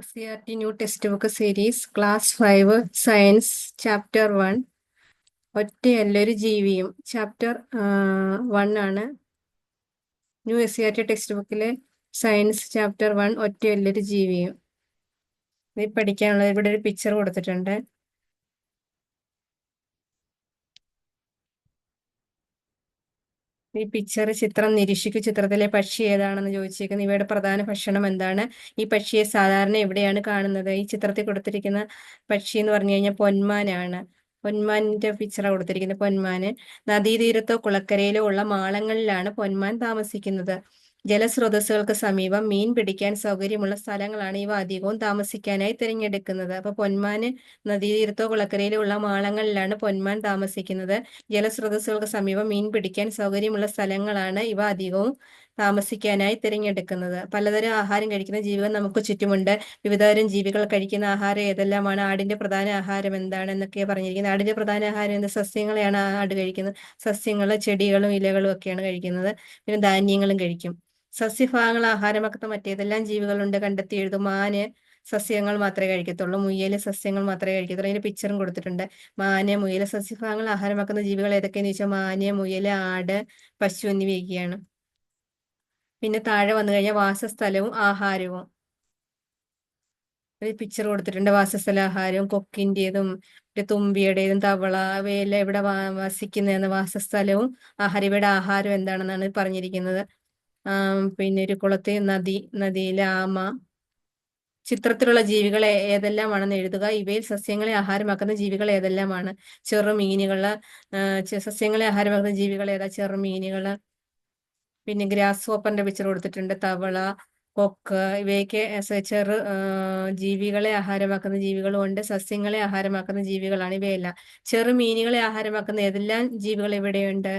CRT New Textbook Series Class 5 Science Chapter 1 ഒറ്റയല്ലൊരു ജീവിയും chapter 1 ആണ്. ന്യൂ CRT ടെക്സ്റ്റ് ബുക്കിലെ സയൻസ് ചാപ്റ്റർ 1 ഒറ്റയല്ലൊരു ജീവിയും. ഇത് പഠിക്കാനുള്ളത് ഇവിടെ ഒരു പിക്ചർ കൊടുത്തിട്ടുണ്ട്. ഈ ചിത്രം നിരീക്ഷിക്കൂ. ചിത്രത്തിലെ പക്ഷി ഏതാണെന്ന് ചോദിച്ചേക്കുന്നത്. ഇവയുടെ പ്രധാന ഭക്ഷണം എന്താണ്? ഈ പക്ഷിയെ സാധാരണ എവിടെയാണ് കാണുന്നത്? ഈ ചിത്രത്തിൽ കൊടുത്തിരിക്കുന്ന പക്ഷി എന്ന് പറഞ്ഞു കഴിഞ്ഞാൽ പൊന്മാനാണ്. പൊന്മാനിന്റെ പിക്ചറാണ് കൊടുത്തിരിക്കുന്നത്. പൊന്മാന് നദീതീരത്തോ കുളക്കരയിലോ ഉള്ള മാളങ്ങളിലാണ് പൊന്മാൻ താമസിക്കുന്നത്. ജലസ്രോതസ്സുകൾക്ക് സമീപം മീൻ പിടിക്കാൻ സൗകര്യമുള്ള സ്ഥലങ്ങളാണ് ഇവ അധികവും താമസിക്കാനായി തിരഞ്ഞെടുക്കുന്നത്. അപ്പൊ പൊന്മാന് നദീതീരത്തോ കുളക്കരയിലോ ഉള്ള മാളങ്ങളിലാണ് പൊന്മാൻ താമസിക്കുന്നത്. ജലസ്രോതസ്സുകൾക്ക് സമീപം മീൻ പിടിക്കാൻ സൗകര്യമുള്ള സ്ഥലങ്ങളാണ് ഇവ അധികവും താമസിക്കാനായി തിരഞ്ഞെടുക്കുന്നത്. പലതരം ആഹാരം കഴിക്കുന്ന ജീവികൾ നമുക്ക് ചുറ്റുമുണ്ട്. വിവിധതരം ജീവികൾ കഴിക്കുന്ന ആഹാരം ഏതെല്ലാമാണ്? ആടിന്റെ പ്രധാന ആഹാരം എന്താണ് എന്നൊക്കെയാണ് പറഞ്ഞിരിക്കുന്നത്. ആടിന്റെ പ്രധാന ആഹാരം എന്ത്? സസ്യങ്ങളെയാണ് ആട് കഴിക്കുന്നത്. സസ്യങ്ങളും ചെടികളും ഇലകളും ഒക്കെയാണ് കഴിക്കുന്നത്. പിന്നെ ധാന്യങ്ങളും കഴിക്കും. സസ്യഭാഗങ്ങൾ ആഹാരമാക്കുന്ന മറ്റേതെല്ലാം ജീവികളുണ്ട്? കണ്ടെത്തി എഴുതും. മാന് സസ്യങ്ങൾ മാത്രമേ കഴിക്കത്തുള്ളൂ. മുയല് സസ്യങ്ങൾ മാത്രമേ കഴിക്കത്തുള്ളൂ. അതിന്റെ പിക്ചറും കൊടുത്തിട്ടുണ്ട്. മാന്, മുയല് സസ്യഭാഗങ്ങൾ ആഹാരമാക്കുന്ന ജീവികൾ ഏതൊക്കെയെന്ന് ചോദിച്ചാൽ മാന്, മുയല്, ആട്, പശു എന്നിവയൊക്കെയാണ്. പിന്നെ താഴെ വന്നു കഴിഞ്ഞാൽ വാസസ്ഥലവും ആഹാരവും ഒരു പിക്ചർ കൊടുത്തിട്ടുണ്ട്. വാസസ്ഥല ആഹാരവും കൊക്കിന്റേതും തുമ്പിയുടേതും തവള അവയെല്ലാം ഇവിടെ വസിക്കുന്നതെന്ന്. വാസസ്ഥലവും ആഹാരം. ഇവയുടെ ആഹാരം എന്താണെന്നാണ് പറഞ്ഞിരിക്കുന്നത്. പിന്നെ ഒരു കുളത്തിൽ നദിയിലെ ആമ. ചിത്രത്തിലുള്ള ജീവികൾ ഏതെല്ലാമാണെന്ന് എഴുതുക. ഇവയിൽ സസ്യങ്ങളെ ആഹാരമാക്കുന്ന ജീവികൾ ഏതെല്ലാമാണ്? ചെറുമീനുകള്. സസ്യങ്ങളെ ആഹാരമാക്കുന്ന ജീവികൾ ഏതാ? ചെറുമീനുകള്. പിന്നെ ഗ്രാസ് ഹോപ്പറിന്റെ പിക്ചർ കൊടുത്തിട്ടുണ്ട്. തവള, കൊക്ക് ഇവയൊക്കെ ജീവികളെ ആഹാരമാക്കുന്ന ജീവികളും ഉണ്ട്. സസ്യങ്ങളെ ആഹാരമാക്കുന്ന ജീവികളാണ് ഇവയെല്ലാം. ചെറുമീനുകളെ ആഹാരമാക്കുന്ന ഏതെല്ലാം ജീവികൾ ഇവിടെയുണ്ട്?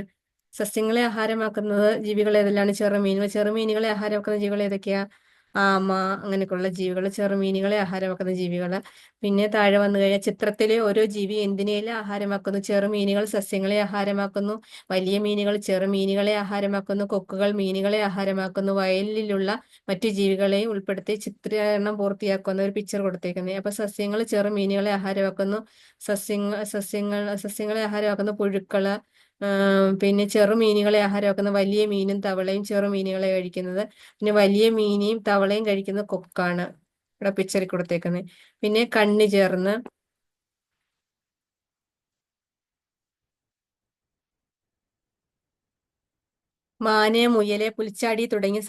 സസ്യങ്ങളെ ആഹാരമാക്കുന്നത് ജീവികൾ ഏതെല്ലാം? ചെറുമീനുകളെ ആഹാരമാക്കുന്ന ജീവികൾ ഏതൊക്കെയാ? ആമ, അങ്ങനെയൊക്കെയുള്ള ജീവികൾ ചെറുമീനുകളെ ആഹാരമാക്കുന്ന ജീവികള്. പിന്നെ താഴെ വന്നു കഴിഞ്ഞാൽ ചിത്രത്തിലെ ഓരോ ജീവി എന്തിനെല്ലാം ആഹാരമാക്കുന്നു? ചെറുമീനുകൾ സസ്യങ്ങളെ ആഹാരമാക്കുന്നു. വലിയ മീനുകൾ ചെറുമീനുകളെ ആഹാരമാക്കുന്നു. കൊക്കുകൾ മീനുകളെ ആഹാരമാക്കുന്നു. വയലിലുള്ള മറ്റു ജീവികളെയും ഉൾപ്പെടുത്തി ചിത്രീകരണം പൂർത്തിയാക്കുന്ന ഒരു പിക്ചർ കൊടുത്തേക്കുന്നത്. അപ്പൊ സസ്യങ്ങൾ ചെറുമീനുകളെ ആഹാരമാക്കുന്നു. സസ്യങ്ങളെ ആഹാരമാക്കുന്ന പുഴുക്കള്. പിന്നെ ചെറുമീനുകളെ ആഹാരമാക്കുന്ന വലിയ മീനും തവളയും ചെറുമീനുകളെ കഴിക്കുന്നത്. പിന്നെ വലിയ മീനെയും തവളയും കഴിക്കുന്ന കൊക്കാണ് ഇവിടെ പിക്ചറിൽ കൊടുത്തേക്കുന്നത്. പിന്നെ കണ്ണ് ചേർന്ന് മാന്, മുയല്, പുൽച്ചാടി തുടങ്ങിയ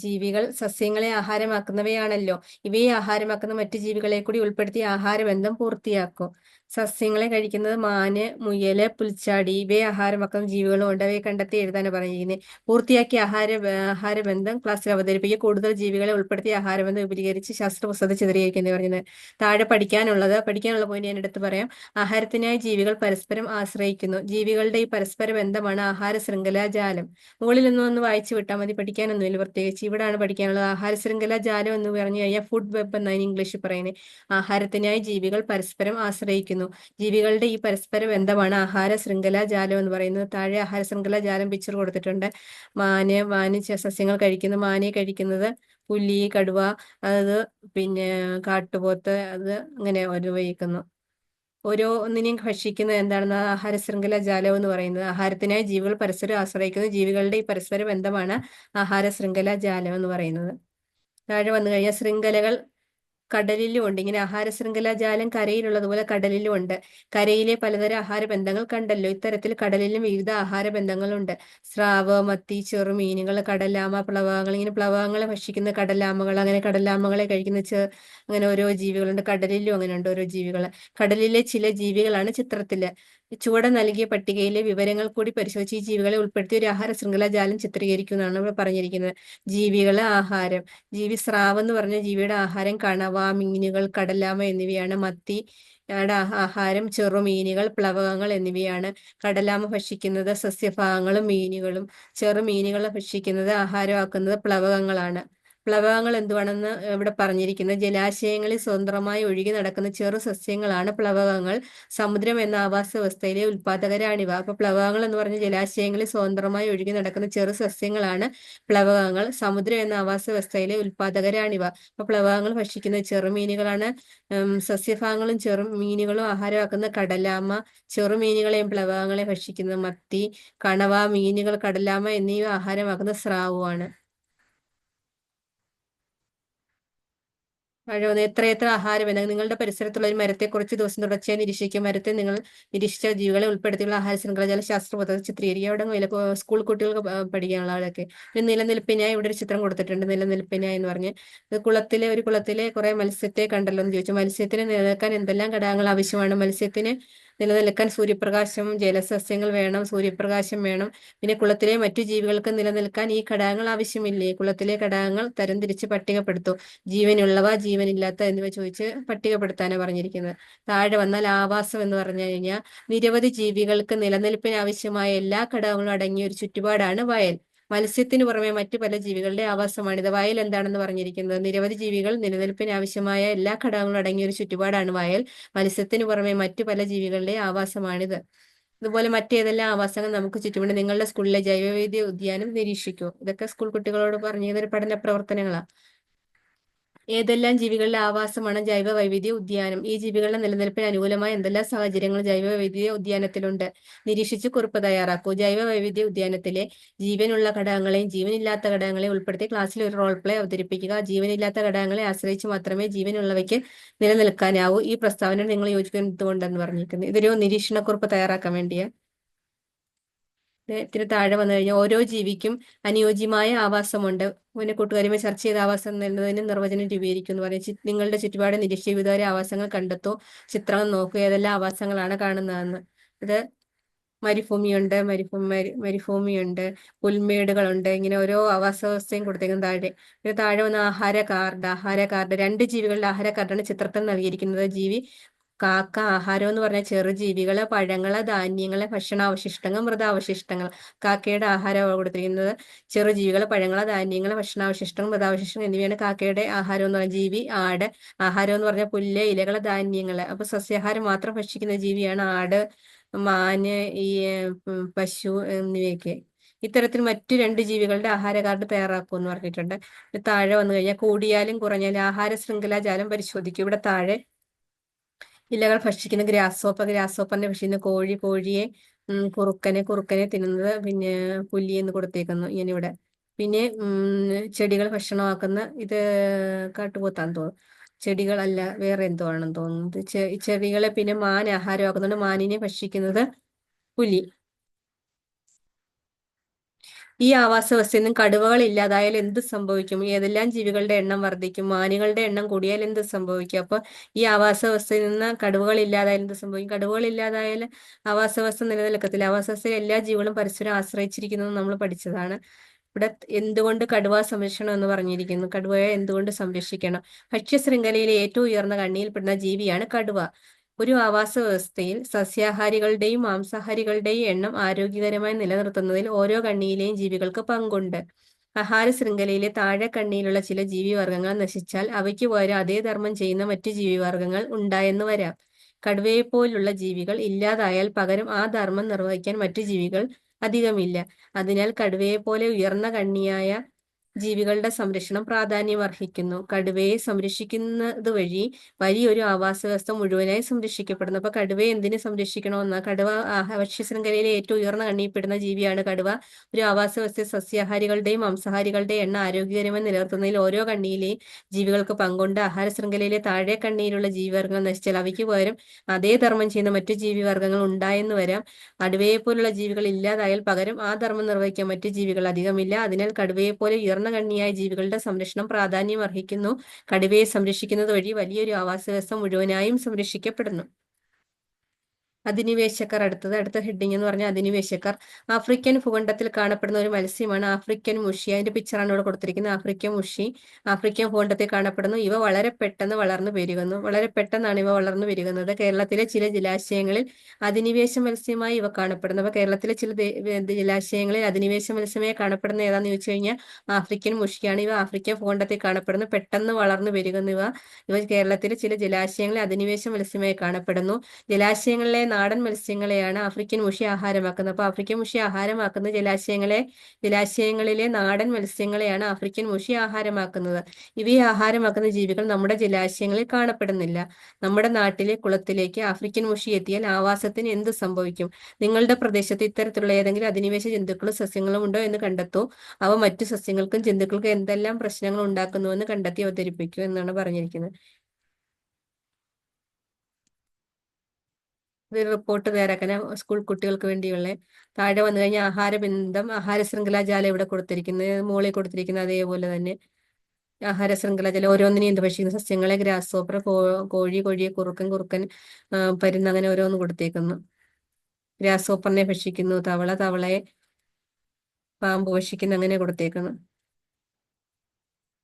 ജീവികൾ സസ്യങ്ങളെ ആഹാരമാക്കുന്നവയാണല്ലോ. ഇവയെ ആഹാരമാക്കുന്ന മറ്റു ജീവികളെ കൂടി ഉൾപ്പെടുത്തി ആഹാരബന്ധം പൂർത്തിയാക്കും. സസ്യങ്ങളെ കഴിക്കുന്നത് മാന്, മുയല്, പുൽച്ചാടി ഇവയെ ആഹാരമാക്കുന്ന ജീവികളും ഉണ്ട്. അവയെ കണ്ടെത്തി എഴുതാനാണ് പറഞ്ഞിരിക്കുന്നത്. പൂർത്തിയാക്കിയ ആഹാരബന്ധം ക്ലാസ്സിൽ അവതരിപ്പിക്കുക. കൂടുതൽ ജീവികളെ ഉൾപ്പെടുത്തി ആഹാരബന്ധം വിപുലീകരിച്ച് ശാസ്ത്ര പുസ്തകത്തിൽ ചിത്രീകരിക്കുന്നത് പറഞ്ഞത്. താഴെ പഠിക്കാനുള്ള പോയിന്റ് ഞാൻ എടുത്തു പറയാം. ആഹാരത്തിനായി ജീവികൾ പരസ്പരം ആശ്രയിക്കുന്നു. ജീവികളുടെ ഈ പരസ്പര ബന്ധമാണ് ആഹാര ശൃംഖലാജാലം. മുകളിൽ ഒന്ന് വായിച്ചു വിട്ടാൽ മതി. പഠിക്കാനൊന്നുമില്ല പ്രത്യേകിച്ച്. ഇവിടാണ് പഠിക്കാനുള്ളത്. ആഹാര ശൃംഖല ജാലം എന്ന് പറഞ്ഞു കഴിഞ്ഞാൽ ഫുഡ് വെബ് എന്നാണ് ഇംഗ്ലീഷിൽ പറയുന്നത്. ആഹാരത്തിനായി ജീവികൾ പരസ്പരം ആശ്രയിക്കുന്നു. ജീവികളുടെ ഈ പരസ്പര ബന്ധമാണ് ആഹാര ശൃംഖല ജാലം എന്ന് പറയുന്നത്. താഴെ ആഹാര ശൃംഖല ജാലം പിക്ചർ കൊടുത്തിട്ടുണ്ട്. മാന് സസ്യങ്ങൾ കഴിക്കുന്നു. മാനെ കഴിക്കുന്നത് പുലി, കടുവ, അത് പിന്നെ കാട്ടുപോത്ത്, അത് അങ്ങനെ ഉപയോഗിക്കുന്നു. ഓരോന്നിനെയും ഭക്ഷിക്കുന്നത് എന്താണെന്ന് ആഹാര ശൃംഖല ജാലം എന്ന് പറയുന്നത്. ആഹാരത്തിനായി ജീവികൾ പരസ്പരം ആശ്രയിക്കുന്നു. ജീവികളുടെ ഈ പരസ്പര ബന്ധമാണ് ആഹാര ശൃംഖല ജാലം എന്ന് പറയുന്നത്. താഴെ വന്നു കഴിഞ്ഞാൽ ശൃംഖലകൾ കടലിലും ഉണ്ട്. ഇങ്ങനെ ആഹാര ശൃംഖല ജാലം കരയിലുള്ളതുപോലെ കടലിലും ഉണ്ട്. കരയിലെ പലതരം ആഹാര ബന്ധങ്ങൾ കണ്ടല്ലോ. ഇത്തരത്തിൽ കടലിലും വിവിധ ആഹാര ബന്ധങ്ങളുണ്ട്. സ്രാവ്, മത്തി, ചെറുമീനുകൾ, കടലാമ, പ്ലവകങ്ങൾ. ഇങ്ങനെ പ്ലവകങ്ങളെ ഭക്ഷിക്കുന്ന കടലാമകൾ, അങ്ങനെ കടലാമകളെ കഴിക്കുന്ന അങ്ങനെ ഓരോ ജീവികളുണ്ട്. കടലിലും അങ്ങനെ ഉണ്ട് ഓരോ ജീവികൾ. കടലിലെ ചില ജീവികളാണ് ചിത്രത്തില്. ചുവടെ നൽകിയ പട്ടികയിലെ വിവരങ്ങൾ കൂടി പരിശോധിച്ച് ഈ ജീവികളെ ഉൾപ്പെടുത്തി ഒരു ആഹാര ശൃംഖല ജാലം ചിത്രീകരിക്കുന്നതാണ് ഇവിടെ പറഞ്ഞിരിക്കുന്നത്. ജീവികള്, ആഹാരം. സ്രാവ് എന്ന് പറഞ്ഞ ജീവിയുടെ ആഹാരം കണവ, മീനുകൾ, കടലാമ എന്നിവയാണ്. മത്തി ആഹാരം ചെറുമീനുകൾ, പ്ലവകങ്ങൾ എന്നിവയാണ്. കടലാമ ഭക്ഷിക്കുന്നത് സസ്യഭാഗങ്ങളും മീനുകളും. ചെറുമീനുകളെ ഭക്ഷിക്കുന്നത് ആഹാരമാക്കുന്നത് പ്ലവകങ്ങളാണ്. പ്ലവകങ്ങൾ എന്തുവാണെന്ന് ഇവിടെ പറഞ്ഞിരിക്കുന്നത് ജലാശയങ്ങളിൽ സ്വതന്ത്രമായി ഒഴുകി നടക്കുന്ന ചെറു സസ്യങ്ങളാണ് പ്ലവകങ്ങൾ. സമുദ്രം എന്ന ആവാസ വ്യവസ്ഥയിലെ ഉൽപാദകരാണിവ. അപ്പൊ പ്ലവകങ്ങൾ എന്ന് പറഞ്ഞ ജലാശയങ്ങളിൽ സ്വതന്ത്രമായി ഒഴുകി നടക്കുന്ന ചെറു സസ്യങ്ങളാണ് പ്ലവകങ്ങൾ. സമുദ്രം എന്ന ആവാസ വ്യവസ്ഥയിലെ ഉൽപാദകരാണിവ. അപ്പൊ പ്ലവകങ്ങൾ ഭക്ഷിക്കുന്ന ചെറുമീനുകളാണ്. സസ്യഭാഗങ്ങളും ചെറുമീനുകളും ആഹാരമാക്കുന്ന കടലാമ, ചെറുമീനുകളെയും പ്ലവകങ്ങളെ ഭക്ഷിക്കുന്ന മത്തി, കണവ, മീനുകൾ, കടലാമ എന്നിവ ആഹാരമാക്കുന്ന സ്രാവുമാണ്. എത്രയെത്ര ആഹാരം എന്ന നിങ്ങളുടെ പരിസരത്തുള്ള ഒരു മരത്തെ കുറച്ച് ദിവസം തുടർച്ചയായി നിരീക്ഷിക്കും. മരത്തെ നിങ്ങൾ നിരീക്ഷിച്ച ജീവികളെ ഉൾപ്പെടുത്തിയുള്ള ആഹാര ശൃംഖല ജലശാസ്ത്ര പദ്ധതി ചിത്രീകരിക്കുക. അവിടെ സ്കൂൾ കുട്ടികൾക്ക് പഠിക്കാനുള്ള ആളൊക്കെ ഒരു നിലനിൽപ്പിനായി ഇവിടെ ഒരു ചിത്രം കൊടുത്തിട്ടുണ്ട്. നിലനിൽപ്പിനായി എന്ന് പറഞ്ഞ് ഒരു കുളത്തിലെ കുറെ മത്സ്യത്തെ കണ്ടല്ലോ എന്ന് ചോദിച്ചു. മത്സ്യത്തിന് നിലനിൽക്കാൻ എന്തെല്ലാം ഘടകങ്ങൾ ആവശ്യമാണ്? മത്സ്യത്തിന് നിലനിൽക്കാൻ സൂര്യപ്രകാശം, ജലസസ്യങ്ങൾ വേണം, സൂര്യപ്രകാശം വേണം. പിന്നെ കുളത്തിലെ മറ്റു ജീവികൾക്ക് നിലനിൽക്കാൻ ഈ ഘടകങ്ങൾ ആവശ്യമില്ലേ? കുളത്തിലെ ഘടകങ്ങൾ തരംതിരിച്ച് പട്ടികപ്പെടുത്തു. ജീവനുള്ളവ, ജീവനില്ലാത്ത എന്നിവ ചോദിച്ച് പട്ടികപ്പെടുത്താനാണ് പറഞ്ഞിരിക്കുന്നത്. താഴെ വന്നാൽ ആവാസം എന്ന് പറഞ്ഞു കഴിഞ്ഞാൽ നിരവധി ജീവികൾക്ക് നിലനിൽപ്പിന് ആവശ്യമായ എല്ലാ ഘടകങ്ങളും അടങ്ങിയ ഒരു ചുറ്റുപാടാണ് വയൽ. മത്സ്യത്തിനു പുറമെ മറ്റു പല ജീവികളുടെ ആവാസമാണിത്. വയൽ എന്താണെന്ന് പറഞ്ഞിരിക്കുന്നത്? നിരവധി ജീവികൾ നിലനിൽപ്പിന് ആവശ്യമായ എല്ലാ ഘടകങ്ങളും അടങ്ങിയ ഒരു ചുറ്റുപാടാണ് വയൽ. മത്സ്യത്തിനു പുറമെ മറ്റു പല ജീവികളുടെ ആവാസമാണിത്. ഇതുപോലെ മറ്റേതെല്ലാം ആവാസങ്ങൾ നമുക്ക് ചുറ്റുമുണ്ട്? നിങ്ങളുടെ സ്കൂളിലെ ജൈവവൈവിധ്യ ഉദ്യാനം നിരീക്ഷിക്കൂ. ഇതൊക്കെ സ്കൂൾ കുട്ടികളോട് പറഞ്ഞ ഒരു പഠന പ്രവർത്തനങ്ങളാണ്. ഏതെല്ലാം ജീവികളുടെ ആവാസമാണ് ജൈവ വൈവിധ്യ ഉദ്യാനം? ഈ ജീവികളുടെ നിലനിൽപ്പിന് അനുകൂലമായ എന്തെല്ലാം സാഹചര്യങ്ങൾ ജൈവ വൈവിധ്യ ഉദ്യാനത്തിലുണ്ട്? നിരീക്ഷിച്ച് കുറിപ്പ് തയ്യാറാക്കൂ. ജൈവ വൈവിധ്യ ഉദ്യാനത്തിലെ ജീവനുള്ള ഘടകങ്ങളെയും ജീവനില്ലാത്ത ഘടകങ്ങളെയും ഉൾപ്പെടുത്തി ക്ലാസ്സിൽ ഒരു റോൾ പ്ലേ അവതരിപ്പിക്കുക. ജീവനില്ലാത്ത ഘടകങ്ങളെ ആശ്രയിച്ച് മാത്രമേ ജീവനുള്ളവയ്ക്ക് നിലനിൽക്കാനാവൂ. ഈ പ്രസ്താവന നിങ്ങൾ യോജിക്കുന്നുണ്ടെന്ന് പറഞ്ഞിരിക്കുന്നു. ഇതൊരു നിരീക്ഷണക്കുറിപ്പ് തയ്യാറാക്കാൻ വേണ്ടിയ ഇത്തിരി താഴെ വന്നു കഴിഞ്ഞാൽ ഓരോ ജീവിക്കും അനുയോജ്യമായ ആവാസമുണ്ട്. പിന്നെ കൂട്ടുകാരുമായി ചർച്ച ചെയ്ത ആവാസം എന്നതിന് നിർവചനം രൂപീകരിക്കുന്നു പറയും. നിങ്ങളുടെ ചുറ്റുപാട് നിരീക്ഷിച്ച് വിവിധ ആവാസങ്ങൾ കണ്ടെത്തൂ. ചിത്രം നോക്കൂ ഏതെല്ലാം ആവാസങ്ങളാണ് കാണുന്നതെന്ന്. ഇത് മരുഭൂമിയുണ്ട്, പുൽമേടുകളുണ്ട്. ഇങ്ങനെ ഓരോ ആവാസ വ്യവസ്ഥയും കൊടുത്തേക്കും താഴെ. പിന്നെ താഴെ വന്ന ആഹാര കാർഡ്. രണ്ട് ജീവികളുടെ ആഹാര കാർഡാണ് ചിത്രത്തിൽ നൽകിയിരിക്കുന്നത്. കാക്ക ആഹാരം എന്ന് പറഞ്ഞാൽ ചെറുജീവികള്, പഴങ്ങള്, ധാന്യങ്ങള്, ഭക്ഷണാവശിഷ്ടങ്ങൾ, മൃതാവശിഷ്ടങ്ങൾ. കാക്കയുടെ ആഹാരം കൊടുത്തിരിക്കുന്നത് ചെറുജീവികള്, പഴങ്ങള്, ധാന്യങ്ങള്, ഭക്ഷണാവശിഷ്ടങ്ങൾ, മൃതാവശിഷ്ടങ്ങൾ എന്നിവയാണ് കാക്കയുടെ ആഹാരം എന്ന് പറഞ്ഞ ജീവി. ആട് ആഹാരം എന്ന് പറഞ്ഞാൽ പുല്ല്, ഇലകള്, ധാന്യങ്ങള്. അപ്പൊ സസ്യാഹാരം മാത്രം ഭക്ഷിക്കുന്ന ജീവിയാണ് ആട്, മാന്, ഈ പശു എന്നിവയൊക്കെ. ഇത്തരത്തിൽ മറ്റു രണ്ട് ജീവികളുടെ ആഹാര കാർഡ് തയ്യാറാക്കൂ എന്ന് പറഞ്ഞിട്ടുണ്ട്. താഴെ വന്നു കഴിഞ്ഞാൽ കൂടിയാലും കുറഞ്ഞാലും ആഹാര ശൃംഖലാജാലം പരിശോധിക്കും. ഇവിടെ താഴെ ഇലകൾ ഭക്ഷിക്കുന്ന ഗ്രാസോപ്പറിനെ ഭക്ഷിക്കുന്ന കോഴിയെ, കുറുക്കനെ തിന്നുന്നത്, പിന്നെ പുലി എന്ന് കൊടുത്തേക്കുന്നു ഇങ്ങനെ ഇവിടെ. പിന്നെ ചെടികൾ ഭക്ഷണമാക്കുന്ന ഇത് കാട്ടുപോത്താന്ന് തോന്നുന്നു. ചെടികളല്ല വേറെ എന്തോ ആണെന്ന് തോന്നുന്നത്. ചെടികളെ പിന്നെ മാൻ ആഹാരമാക്കുന്നുണ്ട്. മാനിനെ ഭക്ഷിക്കുന്നത് പുലി. ഈ ആവാസ വ്യവസ്ഥയിൽ നിന്നും കടുവകൾ ഇല്ലാതായാൽ എന്ത് സംഭവിക്കും? ഏതെല്ലാം ജീവികളുടെ എണ്ണം വർദ്ധിക്കും? മാനുകളുടെ എണ്ണം കൂടിയാൽ എന്ത് സംഭവിക്കും? അപ്പൊ ഈ ആവാസ വ്യവസ്ഥയിൽ നിന്ന് കടുവകൾ ഇല്ലാതായാൽ എന്ത് സംഭവിക്കും? കടുവകൾ ഇല്ലാതായാൽ ആവാസ വ്യവസ്ഥ നിലനിൽക്കത്തില്ല. ആവാസ വ്യവസ്ഥയിൽ എല്ലാ ജീവികളും പരസ്പരം ആശ്രയിച്ചിരിക്കുന്നത് നമ്മൾ പഠിച്ചതാണ്. ഇവിടെ എന്തുകൊണ്ട് കടുവ സംരക്ഷണം എന്ന് പറഞ്ഞിരിക്കുന്നു. കടുവയെ എന്തുകൊണ്ട് സംരക്ഷിക്കണം? ഭക്ഷ്യശൃംഖലയിലെ ഏറ്റവും ഉയർന്ന കണ്ണിയിൽപ്പെടുന്ന ജീവിയാണ് കടുവ. ഒരു ആവാസ വ്യവസ്ഥയിൽ സസ്യാഹാരികളുടെയും മാംസാഹാരികളുടെയും എണ്ണം ആരോഗ്യകരമായി നിലനിർത്തുന്നതിൽ ഓരോ കണ്ണിയിലെയും ജീവികൾക്ക് പങ്കുണ്ട്. ആഹാര ശൃംഖലയിലെ താഴെ കണ്ണിയിലുള്ള ചില ജീവിവർഗങ്ങൾ നശിച്ചാൽ അവയ്ക്ക് പകരം അതേ ധർമ്മം ചെയ്യുന്ന മറ്റു ജീവിവർഗങ്ങൾ ഉണ്ടായെന്ന് വരാം. കടുവയെപ്പോലുള്ള ജീവികൾ ഇല്ലാതായാൽ പകരം ആ ധർമ്മം നിർവഹിക്കാൻ മറ്റു ജീവികൾ അധികമില്ല. അതിനാൽ കടുവയെപ്പോലെ ഉയർന്ന കണ്ണിയായ ജീവികളുടെ സംരക്ഷണം പ്രാധാന്യമർഹിക്കുന്നു. കടുവയെ സംരക്ഷിക്കുന്നത് വഴി വലിയൊരു ആവാസ വ്യവസ്ഥ മുഴുവനായി സംരക്ഷിക്കപ്പെടുന്നു. അപ്പൊ കടുവയെ എന്തിനു സംരക്ഷിക്കണമെന്ന? കടുവ ഭക്ഷ്യശൃംഖലയിലെ ഏറ്റവും ഉയർന്ന കണ്ണിയിൽപ്പെടുന്ന ജീവിയാണ് കടുവ. ഒരു ആവാസ വ്യവസ്ഥയിൽ സസ്യാഹാരികളുടെയും മാംസാഹാരികളുടെയും എണ്ണം ആരോഗ്യകരമായി നിലനിർത്തുന്നതിൽ ഓരോ കണ്ണിയിലെയും ജീവികൾക്ക് പങ്കുണ്ട്. ആഹാര ശൃംഖലയിലെ താഴെ കണ്ണിയിലുള്ള ജീവിവർഗങ്ങൾ നശിച്ചാൽ അവയ്ക്ക് പകരം അതേ ധർമ്മം ചെയ്യുന്ന മറ്റു ജീവിവർഗങ്ങൾ ഉണ്ടായെന്ന് വരാം. കടുവയെപ്പോലുള്ള ജീവികൾ ഇല്ലാതായാൽ പകരം ആ ധർമ്മം നിർവഹിക്കാൻ മറ്റു ജീവികൾ അധികമില്ല. അതിനാൽ കടുവയെപ്പോലെ ഉയർന്ന കണ്ണിയായ ജീവികളുടെ സംരക്ഷണം പ്രാധാന്യം അർഹിക്കുന്നു. കടുവയെ സംരക്ഷിക്കുന്നത് വഴി വലിയൊരു ആവാസ വ്യവസ്ഥ മുഴുവനായും സംരക്ഷിക്കപ്പെടുന്നു. അധിനിവേശകർ അടുത്ത ഹെഡിങ് എന്ന് പറഞ്ഞാൽ അധിനിവേശകർ. ആഫ്രിക്കൻ ഭൂഖണ്ഡത്തിൽ കാണപ്പെടുന്ന ഒരു മത്സ്യമാണ് ആഫ്രിക്കൻ മുഷി. അതിന്റെ പിക്ചറാണ് ഇവിടെ കൊടുത്തിരിക്കുന്നത്. ആഫ്രിക്കൻ മുഷി ആഫ്രിക്കൻ ഭൂഖണ്ഡത്തിൽ കാണപ്പെടുന്നു. ഇവ വളരെ പെട്ടെന്ന് വളർന്നു പെരുകുന്നു. വളരെ പെട്ടെന്നാണ് ഇവ വളർന്നു പെരുകുന്നത്. കേരളത്തിലെ ചില ജലാശയങ്ങളിൽ അധിനിവേശ മത്സ്യമായി ഇവ കാണപ്പെടുന്നു. അപ്പൊ കേരളത്തിലെ ചില ജലാശയങ്ങളിൽ അധിനിവേശ മത്സ്യമായി കാണപ്പെടുന്ന ഏതാന്ന് ചോദിച്ചു കഴിഞ്ഞാൽ ആഫ്രിക്കൻ മുഷിയാണ്. ഇവ ആഫ്രിക്കൻ ഭൂഖണ്ഡത്തിൽ കാണപ്പെടുന്നു. പെട്ടെന്ന് വളർന്നു പെരുകുന്നു. ഇവ കേരളത്തിലെ ചില ജലാശയങ്ങളിൽ അധിനിവേശ മത്സ്യമായി കാണപ്പെടുന്നു. ജലാശയങ്ങളിലെ നാടൻ മത്സ്യങ്ങളെയാണ് ആഫ്രിക്കൻ മുഷി ആഹാരമാക്കുന്നത്. അപ്പൊ ആഫ്രിക്കൻ മുഷി ആഹാരമാക്കുന്ന ജലാശയങ്ങളിലെ നാടൻ മത്സ്യങ്ങളെയാണ് ആഫ്രിക്കൻ മുഷി ആഹാരമാക്കുന്നത്. ഇവയെ ആഹാരമാക്കുന്ന ജീവികൾ നമ്മുടെ ജലാശയങ്ങളിൽ കാണപ്പെടുന്നില്ല. നമ്മുടെ നാട്ടിലെ കുളത്തിലേക്ക് ആഫ്രിക്കൻ മുഷി എത്തിയാൽ ആവാസത്തിന് എന്ത് സംഭവിക്കും? നിങ്ങളുടെ പ്രദേശത്ത് ഇത്തരത്തിലുള്ള ഏതെങ്കിലും അധിനിവേശ ജന്തുക്കളും സസ്യങ്ങളും ഉണ്ടോ എന്ന് കണ്ടെത്തൂ. അവ മറ്റു സസ്യങ്ങൾക്കും ജന്തുക്കൾക്കും എന്തെല്ലാം പ്രശ്നങ്ങൾ ഉണ്ടാക്കുന്നുവെന്ന് കണ്ടെത്തി അവതരിപ്പിക്കൂ എന്നാണ് പറഞ്ഞിരിക്കുന്നത്. ഇതൊരു റിപ്പോർട്ട് തയ്യാറാക്കാൻ സ്കൂൾ കുട്ടികൾക്ക് വേണ്ടിയുള്ള. താഴെ വന്നു കഴിഞ്ഞാൽ ആഹാര ശൃംഖലാജാലം ഇവിടെ കൊടുത്തിരിക്കുന്നത്, മുകളിൽ കൊടുത്തിരിക്കുന്നത് അതേപോലെ തന്നെ ആഹാര ശൃംഖലാജാലം ഓരോന്നിനെയും എന്ത് ഭക്ഷിക്കുന്ന സസ്യങ്ങളെ ഗ്രാസ് ഹോപ്പർ, കോഴിയെ കുറുക്കൻ പരുന്ന് അങ്ങനെ ഓരോന്ന് കൊടുത്തേക്കുന്നു. ഗ്രാസ് ഹോപ്പറിനെ ഭക്ഷിക്കുന്നു, തവളയെ പാമ്പ് ഭക്ഷിക്കുന്നു, അങ്ങനെ കൊടുത്തേക്കുന്നു.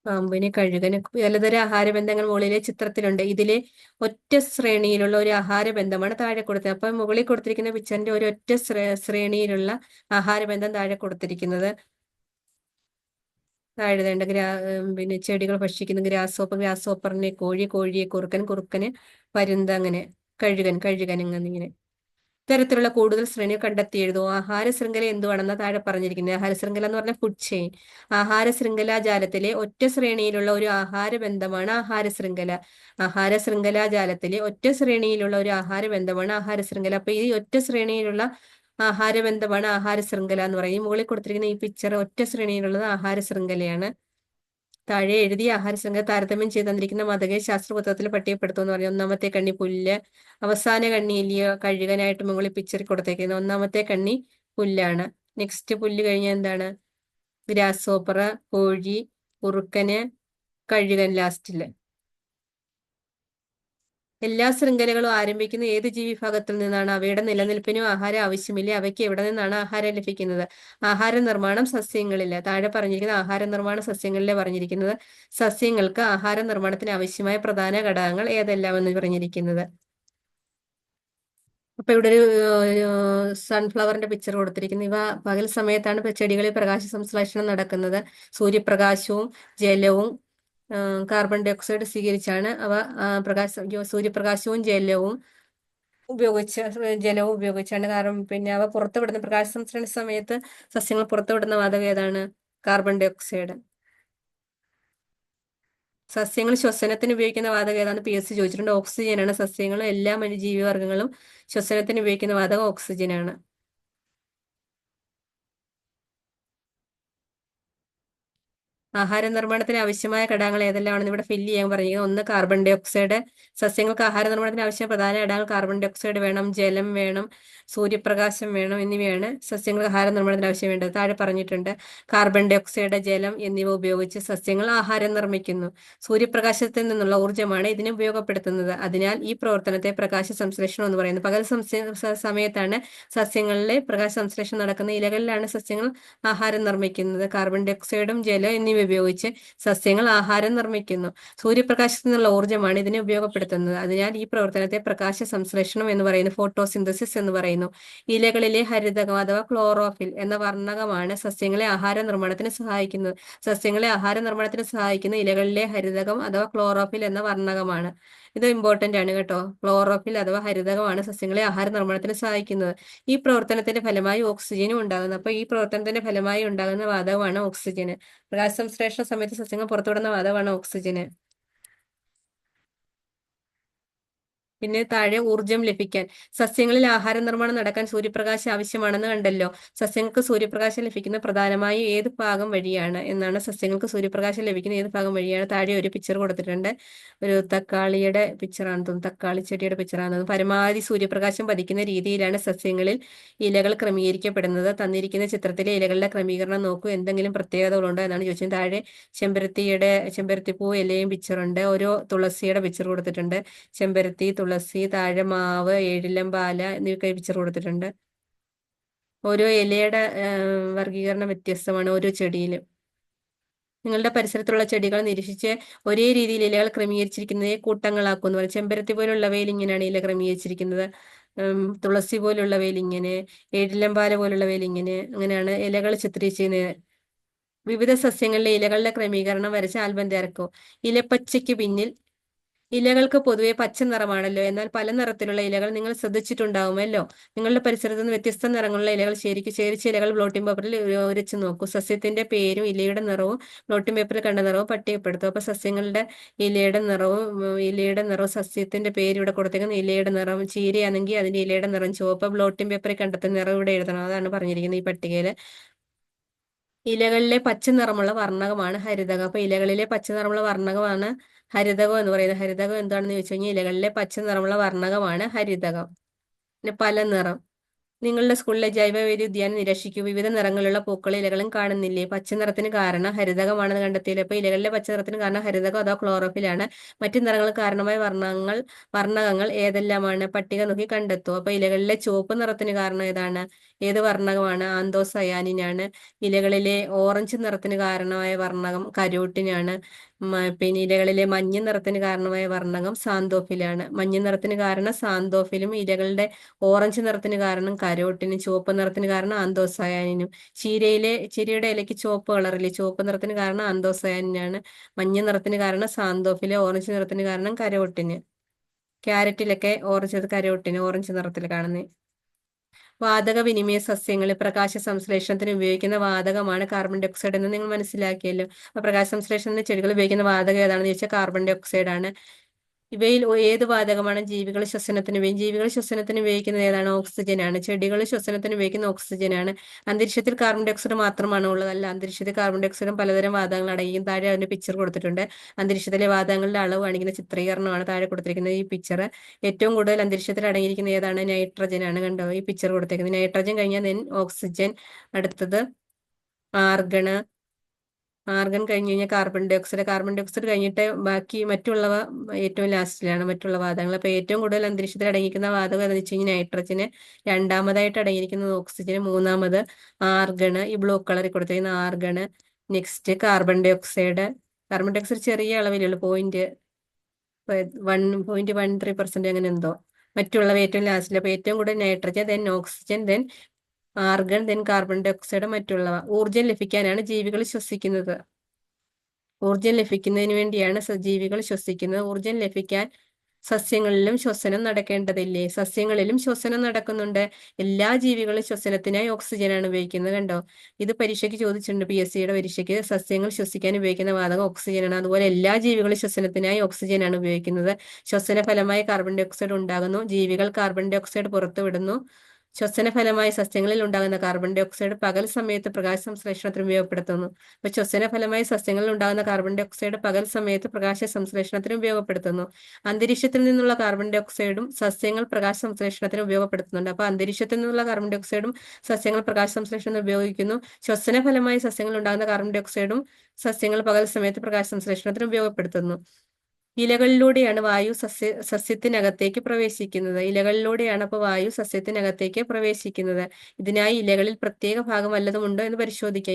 പാമ്പിന്, കഴുകന് പലതരം ആഹാരബന്ധങ്ങൾ മുകളിലെ ചിത്രത്തിലുണ്ട്. ഇതിലെ ഒറ്റ ശ്രേണിയിലുള്ള ഒരു ആഹാരബന്ധമാണ് താഴെ കൊടുത്തത്. അപ്പൊ മുകളിൽ കൊടുത്തിരിക്കുന്ന പിക്ചറിന്റെ ഒരു ഒറ്റ ശ്രേണിയിലുള്ള ആഹാരബന്ധം താഴെ കൊടുത്തിരിക്കുന്നത്. താഴെ വേണ്ട പിന്നെ ചെടികൾ ഭക്ഷിക്കുന്ന ഗ്രാസ് ഹോപ്പറിനെ കോഴിയെ കുറുക്കന് പരുന്ത്, അങ്ങനെ കഴുകൻ എന്നിങ്ങനെ ഇത്തരത്തിലുള്ള കൂടുതൽ ശ്രേണികൾ കണ്ടെത്തി എഴുതും. ആഹാര ശൃംഖല എന്തുവാണെന്ന് താഴെ പറഞ്ഞിരിക്കുന്നത്. ആഹാര ശൃംഖല എന്ന് പറഞ്ഞാൽ ഫുഡ് ചെയിൻ. ആഹാര ശൃംഖലാജാലത്തിലെ ഒറ്റ ശ്രേണിയിലുള്ള ഒരു ആഹാര ബന്ധമാണ് ആഹാര ശൃംഖല. ആഹാര ശൃംഖലാജാലത്തിലെ ഒറ്റ ശ്രേണിയിലുള്ള ഒരു ആഹാര ബന്ധമാണ് ആഹാര ശൃംഖല. അപ്പൊ ഈ ഒറ്റ ശ്രേണിയിലുള്ള ആഹാര ബന്ധമാണ് ആഹാര ശൃംഖല എന്ന് പറയും. മുകളിൽ കൊടുത്തിരിക്കുന്ന ഈ പിക്ചർ ഒറ്റ ശ്രേണിയിലുള്ളത് ആഹാര ശൃംഖലയാണ്. താഴെ എഴുതിയ ആഹാര ശൃംഖല താരതമ്യം ചെയ്ത് തന്നിരിക്കുന്ന മതകെ ശാസ്ത്രപുസ്തകത്തിൽ പട്ടികപ്പെടുത്തുമെന്ന് പറഞ്ഞു. ഒന്നാമത്തെ കണ്ണി പുല്ല്, അവസാന കണ്ണി എലിയ കഴുകനായിട്ട് മുകളിൽ പിക്ചറിൽ കൊടുത്തേക്കുന്നത്. ഒന്നാമത്തെ കണ്ണി പുല്ലാണ്. നെക്സ്റ്റ് പുല്ല് കഴിഞ്ഞാൽ എന്താണ്? ഗ്രാസ് ഹോപ്പർ, കോഴി, കുറുക്കന്, കഴുകൻ ലാസ്റ്റില്. എല്ലാ ശൃംഖലകളും ആരംഭിക്കുന്ന ഏത് ജീവിവിഭാഗത്തിൽ നിന്നാണ്? അവയുടെ നിലനിൽപ്പിനും ആഹാരം ആവശ്യമില്ല. അവയ്ക്ക് എവിടെ നിന്നാണ് ആഹാരം ലഭിക്കുന്നത്? ആഹാര നിർമ്മാണം സസ്യങ്ങളില്ല. താഴെ പറഞ്ഞിരിക്കുന്ന ആഹാര നിർമ്മാണം സസ്യങ്ങളിലെ പറഞ്ഞിരിക്കുന്നത്. സസ്യങ്ങൾക്ക് ആഹാര നിർമ്മാണത്തിന് ആവശ്യമായ പ്രധാന ഘടകങ്ങൾ ഏതെല്ലാം എന്ന് പറഞ്ഞിരിക്കുന്നത്. അപ്പൊ ഇവിടെ ഒരു സൺഫ്ലവറിന്റെ പിക്ചർ കൊടുത്തിരിക്കുന്നു. ഇവ പകൽ സമയത്താണ് ചെടികളിൽ പ്രകാശ സംശ്ലേഷണം നടക്കുന്നത്. സൂര്യപ്രകാശവും ജലവും കാർബൺ ഡൈ ഓക്സൈഡ് സ്വീകരിച്ചാണ് അവ സൂര്യപ്രകാശവും ജലവും ഉപയോഗിച്ചാണ്. കാരണം പിന്നെ അവ പുറത്തുവിടുന്ന പ്രകാശ സംശ്ലേഷണ സമയത്ത് സസ്യങ്ങൾ പുറത്തുവിടുന്ന വാതകം ഏതാണ്? Carbon dioxide. സസ്യങ്ങൾ ശ്വസനത്തിന് ഉപയോഗിക്കുന്ന വാതകം ഏതാണ്? PSC ചോദിച്ചിട്ടുണ്ട്. ഓക്സിജനാണ്. സസ്യങ്ങളും എല്ലാ ജീവിവർഗങ്ങളും ശ്വസനത്തിന് ഉപയോഗിക്കുന്ന വാതകം ഓക്സിജനാണ്. ആഹാര നിർമ്മാണത്തിന് ആവശ്യമായ ഘടകങ്ങൾ ഏതെല്ലാമാണെന്ന് ഇവിടെ ഫില്ല് ചെയ്യാൻ പറയുക. ഒന്ന് കാർബൺ ഡൈ ഓക്സൈഡ്. സസ്യങ്ങൾക്ക് ആഹാര നിർമ്മാണത്തിന് ആവശ്യമായ പ്രധാന ഘടകങ്ങൾ കാർബൺ ഡൈ ഓക്സൈഡ് വേണം, ജലം വേണം, സൂര്യപ്രകാശം വേണം എന്നിവയാണ് സസ്യങ്ങൾക്ക് ആഹാര നിർമ്മാണത്തിന് ആവശ്യം വേണ്ടത്. താഴെ പറഞ്ഞിട്ടുണ്ട്. കാർബൺ ഡൈ ഓക്സൈഡ്, ജലം എന്നിവ ഉപയോഗിച്ച് സസ്യങ്ങൾ ആഹാരം നിർമ്മിക്കുന്നു. സൂര്യപ്രകാശത്തിൽ നിന്നുള്ള ഊർജ്ജമാണ് ഇതിനെ ഉപയോഗപ്പെടുത്തുന്നത്. അതിനാൽ ഈ പ്രവർത്തനത്തെ പ്രകാശ സംശ്ലേഷണം എന്ന് പറയുന്നത്. പകൽ സമയത്താണ് സസ്യങ്ങളിലെ പ്രകാശ സംശ്ലേഷണം നടക്കുന്നത്. ഇലകളിലാണ് സസ്യങ്ങൾ ആഹാരം നിർമ്മിക്കുന്നത്. കാർബൺ ഡൈ ഓക്സൈഡും ജലം എന്നിവ ഉപയോഗിച്ച് സസ്യങ്ങൾ ആഹാരം നിർമ്മിക്കുന്നു. സൂര്യപ്രകാശത്തിൽ നിന്നുള്ള ഊർജ്ജമാണ് ഇതിനെ ഉപയോഗപ്പെടുത്തുന്നത്. അതിനാൽ ഈ പ്രവർത്തനത്തെ പ്രകാശ സംശ്ലേഷണം എന്ന് പറയുന്നു. ഫോട്ടോസിന്തസിസ് എന്ന് പറയുന്നു. ഇലകളിലെ ഹരിതകം അഥവാ ക്ലോറോഫിൽ എന്ന വർണ്ണകമാണ് സസ്യങ്ങളെ ആഹാര നിർമ്മാണത്തിന് സഹായിക്കുന്നത്. സസ്യങ്ങളെ ആഹാര നിർമ്മാണത്തിന് സഹായിക്കുന്ന ഇലകളിലെ ഹരിതകം അഥവാ ക്ലോറോഫിൽ എന്ന വർണ്ണകമാണ്. ഇത് ഇമ്പോർട്ടന്റ് ആണ് കേട്ടോ. ക്ലോറോഫിൽ അഥവാ ഹരിതകമാണ് സസ്യങ്ങളെ ആഹാര നിർമ്മാണത്തിന് സഹായിക്കുന്നത്. ഈ പ്രവർത്തനത്തിന്റെ ഫലമായി ഓക്സിജനും ഉണ്ടാകുന്നു. അപ്പൊ ഈ പ്രവർത്തനത്തിന്റെ ഫലമായി ഉണ്ടാകുന്ന വാതകമാണ് ഓക്സിജന്. പ്രകാശ സംശ്ലേഷണ സമയത്ത് സസ്യങ്ങൾ പുറത്തുവിടുന്ന വാതകമാണ് ഓക്സിജന്. പിന്നെ താഴെ ഊർജ്ജം ലഭിക്കാൻ സസ്യങ്ങളിൽ ആഹാര നിർമ്മാണം നടക്കാൻ സൂര്യപ്രകാശം ആവശ്യമാണെന്ന് കണ്ടല്ലോ. സസ്യങ്ങൾക്ക് സൂര്യപ്രകാശം ലഭിക്കുന്ന പ്രധാനമായും ഏത് ഭാഗം വഴിയാണ് എന്നാണ്? സസ്യങ്ങൾക്ക് സൂര്യപ്രകാശം ലഭിക്കുന്ന ഏത് ഭാഗം വഴിയാണ്? താഴെ ഒരു പിക്ചർ കൊടുത്തിട്ടുണ്ട്. ഒരു തക്കാളിയുടെ പിക്ചറാണെന്ന് തോന്നുന്നു. തക്കാളി ചെടിയുടെ പിക്ചറാണെന്ന് തോന്നുന്നു. പരമാവധി സൂര്യപ്രകാശം പതിക്കുന്ന രീതിയിലാണ് സസ്യങ്ങളിൽ ഇലകൾ ക്രമീകരിക്കപ്പെടുന്നത്. തന്നിരിക്കുന്ന ചിത്രത്തിലെ ഇലകളുടെ ക്രമീകരണം നോക്കൂ. എന്തെങ്കിലും പ്രത്യേകതകളുണ്ടോ എന്നാണ് ചോദിച്ചത്. താഴെ ചെമ്പരത്തിപ്പൂ ഇലയും പിക്ചറുണ്ട്. ഓരോ തുളസിയുടെ പിക്ചർ കൊടുത്തിട്ടുണ്ട്. ചെമ്പരത്തി, തുളസി, തുളസി, താഴെ മാവ്, ഏഴിലം പാല എന്നിവയൊക്കെ പിക്ചർ കൊടുത്തിട്ടുണ്ട്. ഓരോ ഇലയുടെ വർഗീകരണം വ്യത്യസ്തമാണ് ഓരോ ചെടിയിലും. നിങ്ങളുടെ പരിസരത്തുള്ള ചെടികൾ നിരീക്ഷിച്ച് ഒരേ രീതിയിൽ ഇലകൾ ക്രമീകരിച്ചിരിക്കുന്നതിനെ കൂട്ടങ്ങളാക്കും എന്ന് പറയും. ചെമ്പരത്തി പോലുള്ളവയിൽ ഇങ്ങനെയാണ് ഇല ക്രമീകരിച്ചിരിക്കുന്നത്. തുളസി പോലുള്ളവയിൽ ഇങ്ങനെ, ഏഴിലമ്പാല പോലുള്ളവയിൽ ഇങ്ങനെ, അങ്ങനെയാണ് ഇലകൾ ചിത്രീകരിച്ചിരിക്കുന്നത്. വിവിധ സസ്യങ്ങളിലെ ഇലകളുടെ ക്രമീകരണം വരച്ച് ആൽബം തയ്യാറാക്കും. ഇലപ്പച്ചയ്ക്ക് പിന്നിൽ ഇലകൾക്ക് പൊതുവെ പച്ച നിറമാണല്ലോ, എന്നാൽ പല നിറത്തിലുള്ള ഇലകൾ നിങ്ങൾ ശ്രദ്ധിച്ചിട്ടുണ്ടാവുമല്ലോ. നിങ്ങളുടെ പരിസരത്ത് നിന്ന് വ്യത്യസ്ത നിറങ്ങളുള്ള ഇലകൾ ശേഖരിച്ച ഇലകൾ ബ്ലോട്ടിംഗ് പേപ്പറിൽ ഉരച്ചു നോക്കൂ. സസ്യത്തിന്റെ പേരും ഇലയുടെ നിറവും ബ്ലോട്ടിംഗ് പേപ്പറിൽ കണ്ട നിറവും പട്ടികപ്പെടുത്തും. അപ്പൊ സസ്യങ്ങളുടെ ഇലയുടെ നിറവും സസ്യത്തിന്റെ പേര് ഇവിടെ കൊടുത്തേക്കുന്ന ഇലയുടെ നിറം. ചീരയാണെങ്കിൽ അതിന്റെ ഇലയുടെ നിറം ചുവപ്പ്. ബ്ലോട്ടിംഗ് പേപ്പറിൽ കണ്ടെത്തുന്ന നിറം ഇവിടെ എഴുതണം. അതാണ് പറഞ്ഞിരിക്കുന്നത് ഈ പട്ടികയില്. ഇലകളിലെ പച്ച നിറമുള്ള വർണ്ണകമാണ് ഹരിതകം. അപ്പൊ ഇലകളിലെ പച്ച നിറമുള്ള വർണ്ണകമാണ് ഹരിതകം എന്ന് പറയുന്നത്. ഹരിതകം എന്താണെന്ന് ചോദിച്ചു കഴിഞ്ഞാൽ ഇലകളിലെ പച്ച നിറമുള്ള വർണ്ണകമാണ് ഹരിതകം. പിന്നെ പല നിറം. നിങ്ങളുടെ സ്കൂളിലെ ജൈവവൈദ്യ ഉദ്യാനം നിരീക്ഷിക്കൂ. വിവിധ നിറങ്ങളിലുള്ള പൂക്കളും ഇലകളും കാണുന്നില്ലേ? പച്ച നിറത്തിന് കാരണം ഹരിതകമാണെന്ന് കണ്ടെത്തിയില്ല. അപ്പൊ ഇലകളിലെ പച്ച നിറത്തിന് കാരണം ഹരിതകം അതോ ക്ലോറോഫിലാണ്. മറ്റു നിറങ്ങൾക്ക് കാരണമായ വർണ്ണകങ്ങൾ ഏതെല്ലാമാണ്? പട്ടിക നോക്കി കണ്ടെത്തൂ. അപ്പൊ ഇലകളിലെ ചുവപ്പ് നിറത്തിന് കാരണം ഏതാണ്? ഏത് വർണ്ണകമാണ്? ആന്തോസയാനിനാണ്. ഇലകളിലെ ഓറഞ്ച് നിറത്തിന് കാരണമായ വർണ്ണകം കരോട്ടിനാണ്. പിന്നെ ഇലകളിലെ മഞ്ഞ നിറത്തിന് കാരണമായ വർണ്ണകം സാന്തോഫിലാണ്. മഞ്ഞ നിറത്തിന് കാരണം സാന്തോഫിലും ഇലകളുടെ ഓറഞ്ച് നിറത്തിന് കാരണം കരോട്ടിനും ചുവപ്പ് നിറത്തിന് കാരണം ആന്തോസയാനിനും. ചീരയുടെ ഇലയ്ക്ക് ചുവപ്പ് കളറില്ലേ? ചുവപ്പ് നിറത്തിന് കാരണം ആന്തോസയാനിനാണ്. മഞ്ഞ നിറത്തിന് കാരണം സാന്തോഫില്, ഓറഞ്ച് നിറത്തിന് കാരണം കരോട്ടിന്. ക്യാരറ്റിലൊക്കെ ഓറഞ്ച് നിറത്തിൽ കാണുന്നത്. വാതക വിനിമയ സസ്യങ്ങളിൽ പ്രകാശ സംശ്ലേഷണത്തിന് ഉപയോഗിക്കുന്ന വാതകമാണ് കാർബൺ ഡൈ ഓക്സൈഡ് എന്ന് നിങ്ങൾ മനസ്സിലാക്കിയല്ലോ. അപ്പൊ പ്രകാശ സംശ്ലേഷണത്തിന് ചെടികൾ ഉപയോഗിക്കുന്ന വാതകം ഏതാണെന്ന് ചോദിച്ചാൽ കാർബൺ ഡൈ ഓക്സൈഡ് ആണ്. ഇവയിൽ ഏത് വാതകമാണ് ജീവികൾ ശ്വസനത്തിന് ഉപയോഗിക്കുന്നത് ഏതാണ്? ഓക്സിജൻ ആണ്. ചെടികൾ ശ്വസനത്തിന് ഉപയോഗിക്കുന്ന ഓക്സിജൻ ആണ്. അന്തരീക്ഷത്തിൽ കാർബൺ ഡൈ ഓക്സൈഡ് മാത്രമാണോ ഉള്ളതല്ല. അന്തരീക്ഷത്തിൽ കാർബൺ ഡൈ ഓക്സൈഡും പലതരം വാതകങ്ങൾ അടങ്ങിയും. താഴെ അതിന്റെ പിക്ചർ കൊടുത്തിട്ടുണ്ട്. അന്തരീക്ഷത്തിലെ വാതകങ്ങളുടെ അളവ് കാണിക്കുന്ന ചിത്രീകരണമാണ് താഴെ കൊടുത്തിരിക്കുന്നത് ഈ പിക്ചർ. ഏറ്റവും കൂടുതൽ അന്തരീക്ഷത്തിൽ അടങ്ങിയിരിക്കുന്ന ഏതാണ്? നൈട്രജൻ ആണ്. കണ്ടോ ഈ പിക്ചർ കൊടുത്തിരിക്കുന്നത്. നൈട്രജൻ കഴിഞ്ഞാൽ ഓക്സിജൻ, അടുത്തത് ആർഗണ്, ആർഗൺ കഴിഞ്ഞ് കഴിഞ്ഞാൽ കാർബൺ ഡൈ ഓക്സൈഡ് കഴിഞ്ഞിട്ട് ബാക്കി മറ്റുള്ളവ ഏറ്റവും ലാസ്റ്റിലാണ് മറ്റുള്ള വാതകങ്ങൾ. അപ്പൊ ഏറ്റവും കൂടുതൽ അന്തരീക്ഷത്തിൽ അടങ്ങിയിരിക്കുന്ന വാതകം എന്ന് വെച്ച് കഴിഞ്ഞാൽ നൈട്രജന്, രണ്ടാമതായിട്ട് അടങ്ങിയിരിക്കുന്നത് ഓക്സിജന്, മൂന്നാമത് ആർഗണ്, ഈ ബ്ലൂ കളറിൽ കൊടുത്തിരിക്കുന്ന argon, next carbon dioxide. Carbon dioxide ചെറിയ അളവിലുള്ള 0.13% അങ്ങനെ എന്തോ. മറ്റുള്ളവ ഏറ്റവും ലാസ്റ്റിൽ. അപ്പൊ ഏറ്റവും കൂടുതൽ nitrogen, then oxygen, then argon, then carbon dioxide, മറ്റുള്ളവ. ഊർജം ലഭിക്കാനാണ് ജീവികൾ ശ്വസിക്കുന്നത്. ഊർജം ലഭിക്കുന്നതിന് വേണ്ടിയാണ് ജീവികൾ ശ്വസിക്കുന്നത്. ഊർജം ലഭിക്കാൻ സസ്യങ്ങളിലും ശ്വസനം നടക്കേണ്ടതില്ലേ? സസ്യങ്ങളിലും ശ്വസനം നടക്കുന്നുണ്ട്. എല്ലാ ജീവികളും ശ്വസനത്തിനായി ഓക്സിജനാണ് ഉപയോഗിക്കുന്നത്. കണ്ടോ, ഇത് പരീക്ഷയ്ക്ക് ചോദിച്ചിട്ടുണ്ട്. PSCയുടെ പരീക്ഷയ്ക്ക് സസ്യങ്ങൾ ശ്വസിക്കാൻ ഉപയോഗിക്കുന്ന വാതകം ഓക്സിജനാണ്. അതുപോലെ എല്ലാ ജീവികളും ശ്വസനത്തിനായി ഓക്സിജനാണ് ഉപയോഗിക്കുന്നത്. ശ്വസന ഫലമായി കാർബൺ ഡൈ ഓക്സൈഡ് ഉണ്ടാകുന്നു. ജീവികൾ കാർബൺ ഡൈ ഓക്സൈഡ് പുറത്തുവിടുന്നു. ശ്വസന ഫലമായി സസ്യങ്ങളിൽ ഉണ്ടാകുന്ന കാർബൺ ഡൈ ഓക്സൈഡ് പകൽ സമയത്ത് പ്രകാശ സംശ്ലേഷണത്തിന് ഉപയോഗപ്പെടുത്തുന്നു. അപ്പൊ ശ്വസന ഫലമായി സസ്യങ്ങളിൽ ഉണ്ടാകുന്ന കാർബൺ ഡൈ ഓക്സൈഡ് പകൽ സമയത്ത് പ്രകാശ സംശ്ലേഷണത്തിന് ഉപയോഗപ്പെടുത്തുന്നു. അന്തരീക്ഷത്തിൽ നിന്നുള്ള കാർബൺ ഡൈ ഓക്സൈഡും സസ്യങ്ങൾ പ്രകാശ സംശ്ലേഷണത്തിന് ഉപയോഗപ്പെടുത്തുന്നുണ്ട്. അപ്പൊ അന്തരീക്ഷത്തിൽ നിന്നുള്ള കാർബൺ ഡൈ ഓക്സൈഡും സസ്യങ്ങൾ പ്രകാശ സംശ്ലേഷണത്തിന് ഉപയോഗിക്കുന്നു. ശ്വസന ഫലമായി സസ്യങ്ങൾ ഉണ്ടാകുന്ന കാർബൺ ഡൈ ഓക്സൈഡും സസ്യങ്ങൾ പകൽ സമയത്ത് പ്രകാശ സംശ്ലേഷണത്തിന് ഉപയോഗപ്പെടുത്തുന്നു. ഇലകളിലൂടെയാണ് വായു സസ്യത്തിനകത്തേക്ക് പ്രവേശിക്കുന്നത്. ഇലകളിലൂടെയാണ് അപ്പോൾ വായു സസ്യത്തിനകത്തേക്ക് പ്രവേശിക്കുന്നത്. ഇതിനായി ഇലകളിൽ പ്രത്യേക ഭാഗം വല്ലതും ഉണ്ടോ എന്ന് പരിശോധിക്കുക.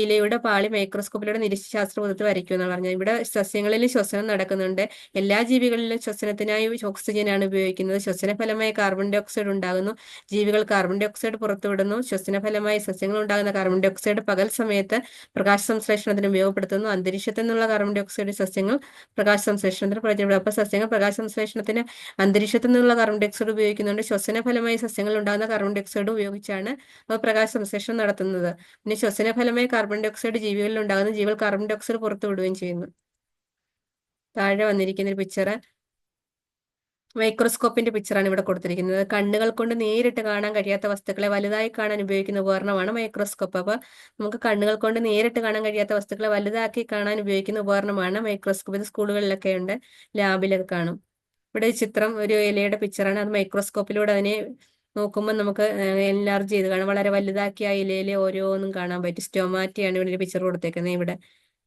ഇലയുടെ പാളി മൈക്രോസ്കോപ്പിലൂടെ നിരീക്ഷിച്ച് ശാസ്ത്രബോധത്തിൽ വരയ്ക്കുമെന്നാണ് പറഞ്ഞത്. ഇവിടെ സസ്യങ്ങളിൽ ശ്വസനം നടക്കുന്നുണ്ട്. എല്ലാ ജീവികളിലും ശ്വസനത്തിനായി ഓക്സിജനാണ് ഉപയോഗിക്കുന്നത്. ശ്വസന ഫലമായി കാർബൺ ഡൈ ഓക്സൈഡ് ഉണ്ടാകുന്നു. ജീവികൾ കാർബൺ ഡൈ ഓക്സൈഡ് പുറത്തുവിടുന്നു. ശ്വസന ഫലമായി സസ്യങ്ങൾ ഉണ്ടാകുന്ന കാർബൺ ഡൈ ഓക്സൈഡ് പകൽ സമയത്ത് പ്രകാശ സംശ്ലേഷണത്തിന് ഉപയോഗപ്പെടുത്തുന്നു. അന്തരീക്ഷത്തിൽ നിന്നുള്ള കാർബൺ ഡൈ ഓക്സൈഡ് സസ്യങ്ങൾ പ്രകാശ സംശ്ലേഷണത്തിന് പ്രയോജനപ്പെടും. അപ്പൊ സസ്യങ്ങൾ പ്രകാശ സംശ്ലേഷണത്തിന് അന്തരീക്ഷത്തിൽ നിന്നുള്ള കാർബൺ ഡൈ ഓക്സൈഡ് ഉപയോഗിക്കുന്നുണ്ട്. ശ്വസന ഫലമായി സസ്യങ്ങൾ ഉണ്ടാകുന്ന കാർബൺ ഡൈ ഓക്സൈഡ് ഉപയോഗിച്ചാണ് പ്രകാശ സംശ്ലേഷണം നടത്തുന്നത്. പിന്നെ ശ്വസന ഫലമായി കാർബൺ ഡൈ ഓക്സൈഡ് ജീവികളിൽ ഉണ്ടാകുന്ന ജീവികൾ കാർബൺ ഡൈ ഓക്സൈഡ് പുറത്തുവിടുകയും ചെയ്യുന്നു. താഴെ വന്നിരിക്കുന്ന ഒരു പിക്ചർ മൈക്രോസ്കോപ്പിന്റെ പിക്ചറാണ് ഇവിടെ കൊടുത്തിരിക്കുന്നത്. കണ്ണുകൾ കൊണ്ട് നേരിട്ട് കാണാൻ കഴിയാത്ത വസ്തുക്കളെ വലുതായി കാണാൻ ഉപയോഗിക്കുന്ന ഉപകരണമാണ് മൈക്രോസ്കോപ്പ്. അപ്പൊ നമുക്ക് കണ്ണുകൾ കൊണ്ട് നേരിട്ട് കാണാൻ കഴിയാത്ത വസ്തുക്കളെ വലുതാക്കി കാണാൻ ഉപയോഗിക്കുന്ന ഉപകരണമാണ് മൈക്രോസ്കോപ്പ്. ഇത് സ്കൂളുകളിലൊക്കെ ഉണ്ട്, ലാബിലൊക്കെ കാണും. ഇവിടെ ചിത്രം ഒരു ഇലയുടെ പിക്ചറാണ്. അത് മൈക്രോസ്കോപ്പിലൂടെ അതിനെ നോക്കുമ്പോൾ നമുക്ക് എൻലാർജ് ചെയ്ത് കാണാം. വളരെ വലുതാക്കി ആ ഇലയിലെ ഓരോന്നും കാണാൻ പറ്റും. സ്റ്റോമാറ്റയാണ് ഇവിടെ ഒരു പിക്ചർ കൊടുത്തേക്കുന്നത്. ഇവിടെ